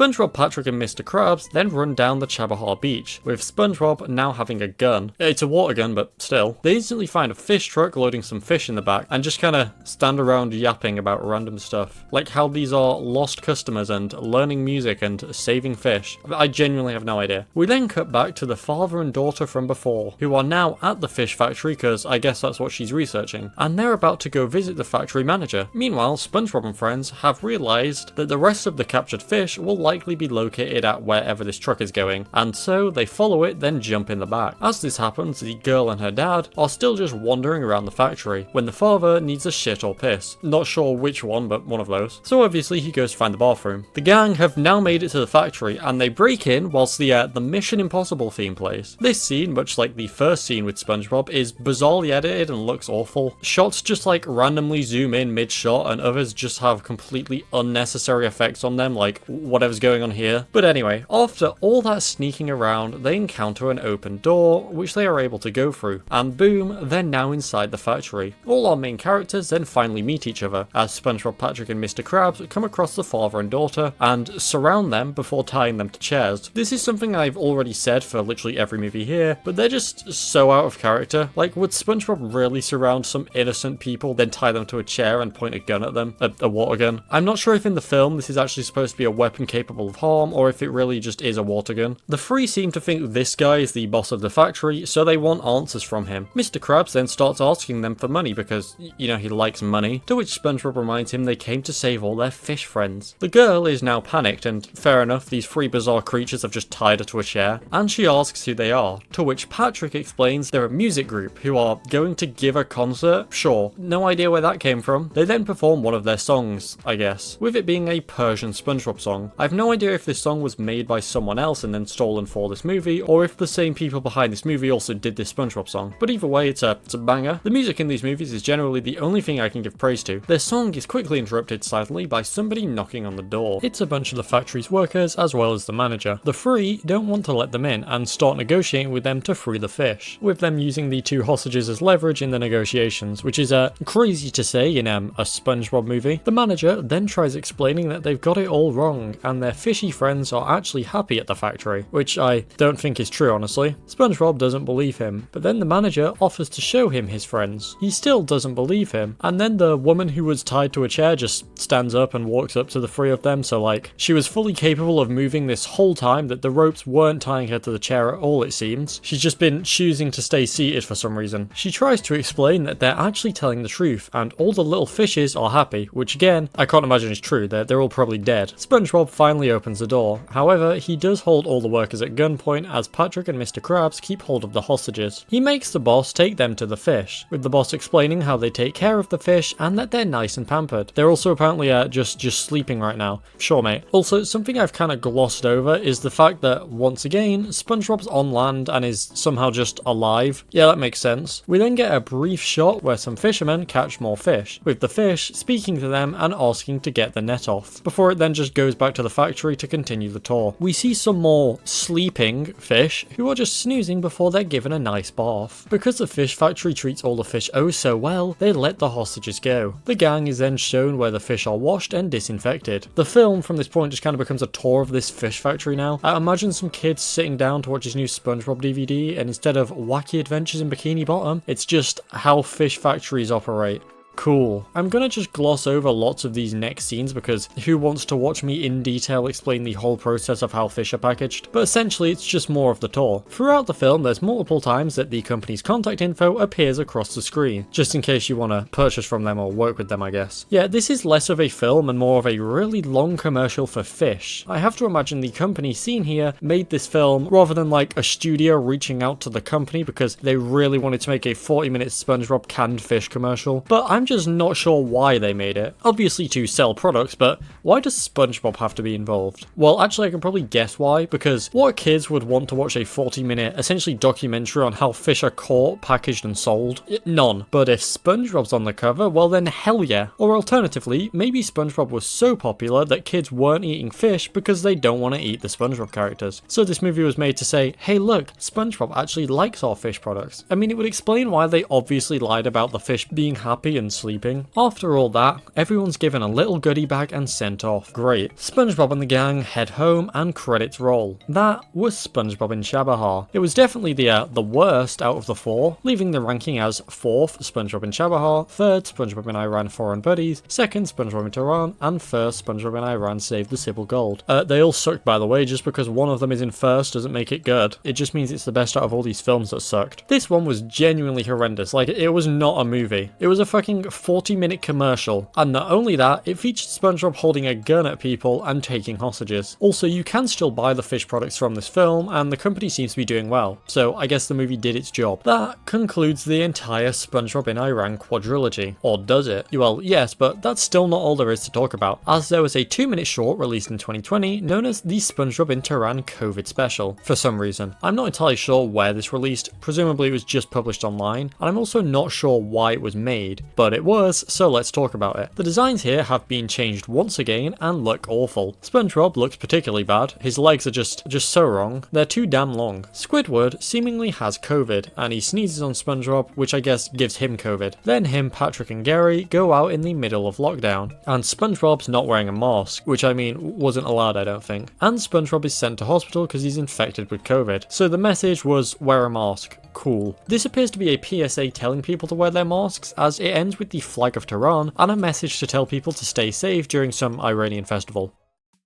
SpongeBob, Patrick and Mr. Krabs then run down the Chabahar beach, with SpongeBob now having a gun. It's a water gun, but still. They instantly find a fish truck loading some fish in the back, and just kinda stand around yapping about random stuff. Like how these are lost customers and learning music and saving fish. I genuinely have no idea. We then cut back to the father and daughter from before, who are now at the fish factory, because I guess that's what she's researching, and they're about to go visit the factory manager. Meanwhile, SpongeBob and friends have realised that the rest of the captured fish will likely be located at wherever this truck is going, and so they follow it, then jump in the back. As this happens, the girl and her dad are still just wandering around the factory, when the father needs a shit or piss. Not sure which one, but one of those. So obviously he goes to find the bathroom. The gang have now made it to the factory, and they break in whilst the Mission Impossible theme plays. This scene, much like the first scene with SpongeBob, is bizarrely edited and looks awful. Shots just like randomly zoom in mid-shot, and others just have completely unnecessary effects on them, like whatever's going on here. But anyway, after all that sneaking around, they encounter an open door, which they are able to go through, and boom, they're now inside the factory. All our main characters then finally meet each other, as SpongeBob, Patrick and Mr. Krabs come across the father and daughter, and surround them before tying them to chairs. This is something I've already said for literally every movie here, but they're just so out of character. Like, would SpongeBob really surround some innocent people, then tie them to a chair and point a gun at them? A water gun? I'm not sure if in the film this is actually supposed to be a weapon capable of harm, or if it really just is a water gun. The three seem to think this guy is the boss of the factory, so they want answers from him. Mr. Krabs then starts asking them for money because, you know, he likes money, to which SpongeBob reminds him they came to save all their fish friends. The girl is now panicked, and fair enough, these three bizarre creatures have just tied her to a chair, and she asks who they are, to which Patrick explains they're a music group who are going to give a concert. Sure, no idea where that came from. They then perform one of their songs, I guess, with it being a Persian SpongeBob song. I've no idea if this song was made by someone else and then stolen for this movie, or if the same people behind this movie also did this SpongeBob song, but either way, it's a banger. The music in these movies is generally the only thing I can give praise to. Their song is quickly interrupted suddenly by somebody knocking on the door. It's a bunch of the factory's workers as well as the manager. The three don't want to let them in and start negotiating with them to free the fish, with them using the two hostages as leverage in the negotiations, which is crazy to say in a SpongeBob movie. The manager then tries explaining that they've got it all wrong and and their fishy friends are actually happy at the factory, which I don't think is true honestly. SpongeBob doesn't believe him, but then the manager offers to show him his friends. He still doesn't believe him, and then the woman who was tied to a chair just stands up and walks up to the three of them, so like, she was fully capable of moving this whole time that the ropes weren't tying her to the chair at all it seems. She's just been choosing to stay seated for some reason. She tries to explain that they're actually telling the truth, and all the little fishes are happy, which again, I can't imagine is true, they're all probably dead. SpongeBob finally opens the door, however, he does hold all the workers at gunpoint as Patrick and Mr. Krabs keep hold of the hostages. He makes the boss take them to the fish, with the boss explaining how they take care of the fish and that they're nice and pampered. They're also apparently just sleeping right now. Sure mate. Also, something I've kind of glossed over is the fact that, once again, SpongeBob's on land and is somehow just alive. Yeah, that makes sense. We then get a brief shot where some fishermen catch more fish, with the fish speaking to them and asking to get the net off, before it then just goes back to the factory to continue the tour. We see some more sleeping fish who are just snoozing before they're given a nice bath. Because the fish factory treats all the fish oh so well, they let the hostages go. The gang is then shown where the fish are washed and disinfected. The film from this point just kind of becomes a tour of this fish factory now. I imagine some kids sitting down to watch his new SpongeBob DVD, and instead of wacky adventures in Bikini Bottom, it's just how fish factories operate. Cool. I'm gonna just gloss over lots of these next scenes because who wants to watch me in detail explain the whole process of how fish are packaged? But essentially it's just more of the tour. Throughout the film there's multiple times that the company's contact info appears across the screen, just in case you want to purchase from them or work with them I guess. Yeah, this is less of a film and more of a really long commercial for fish. I have to imagine the company seen here made this film rather than like a studio reaching out to the company because they really wanted to make a 40-minute SpongeBob canned fish commercial. But I'm just not sure why they made it. Obviously to sell products, but why does SpongeBob have to be involved? Well, actually I can probably guess why, because what kids would want to watch a 40-minute essentially documentary on how fish are caught, packaged and sold? None. But if SpongeBob's on the cover, well then hell yeah. Or alternatively, maybe SpongeBob was so popular that kids weren't eating fish because they don't want to eat the SpongeBob characters. So this movie was made to say, hey look, SpongeBob actually likes our fish products. I mean, it would explain why they obviously lied about the fish being happy and sleeping. After all that, everyone's given a little goodie bag and sent off. Great. SpongeBob and the gang head home and credits roll. That was SpongeBob in Chabahar. It was definitely the worst out of the four, leaving the ranking as 4th SpongeBob in Chabahar, 3rd SpongeBob in Iran Foreign Buddies, 2nd SpongeBob in Tehran, and 1st SpongeBob in Iran Save the Sibyl Gold. They all sucked by the way, just because one of them is in 1st doesn't make it good. It just means it's the best out of all these films that sucked. This one was genuinely horrendous, like it was not a movie. It was a fucking 40-minute commercial, and not only that, it featured SpongeBob holding a gun at people and taking hostages. Also, you can still buy the fish products from this film, and the company seems to be doing well, so I guess the movie did its job. That concludes the entire SpongeBob in Iran quadrilogy. Or does it? Well, yes, but that's still not all there is to talk about, as there was a 2-minute short released in 2020 known as the SpongeBob in Tehran COVID special, for some reason. I'm not entirely sure where this released, presumably it was just published online, and I'm also not sure why it was made, but it was, so let's talk about it. The designs here have been changed once again and look awful. SpongeBob looks particularly bad, his legs are just so wrong, they're too damn long. Squidward seemingly has COVID, and he sneezes on SpongeBob, which I guess gives him COVID. Then him, Patrick and Gary go out in the middle of lockdown, and SpongeBob's not wearing a mask, which I mean wasn't allowed I don't think. And SpongeBob is sent to hospital because he's infected with COVID. So the message was wear a mask. Cool. This appears to be a PSA telling people to wear their masks, as it ends with the flag of Tehran and a message to tell people to stay safe during some Iranian festival.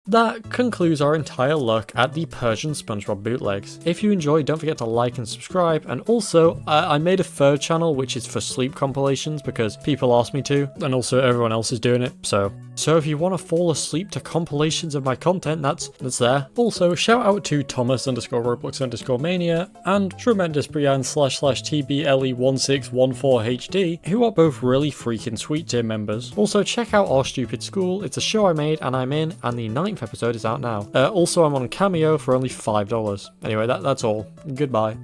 That concludes our entire look at the Persian SpongeBob bootlegs. If you enjoyed, don't forget to like and subscribe, and also I made a third channel which is for sleep compilations because people asked me to, and also everyone else is doing it, so if you want to fall asleep to compilations of my content, that's there. Also, shout out to Thomas_Roblox_Mania and Tremendous Brian /TBLE1614HD, who are both really freaking sweet tier members. Also, check out Our Stupid School, it's a show I made and I'm in, and the 9th episode is out now. Also, I'm on Cameo for only $5. Anyway, that's all. Goodbye.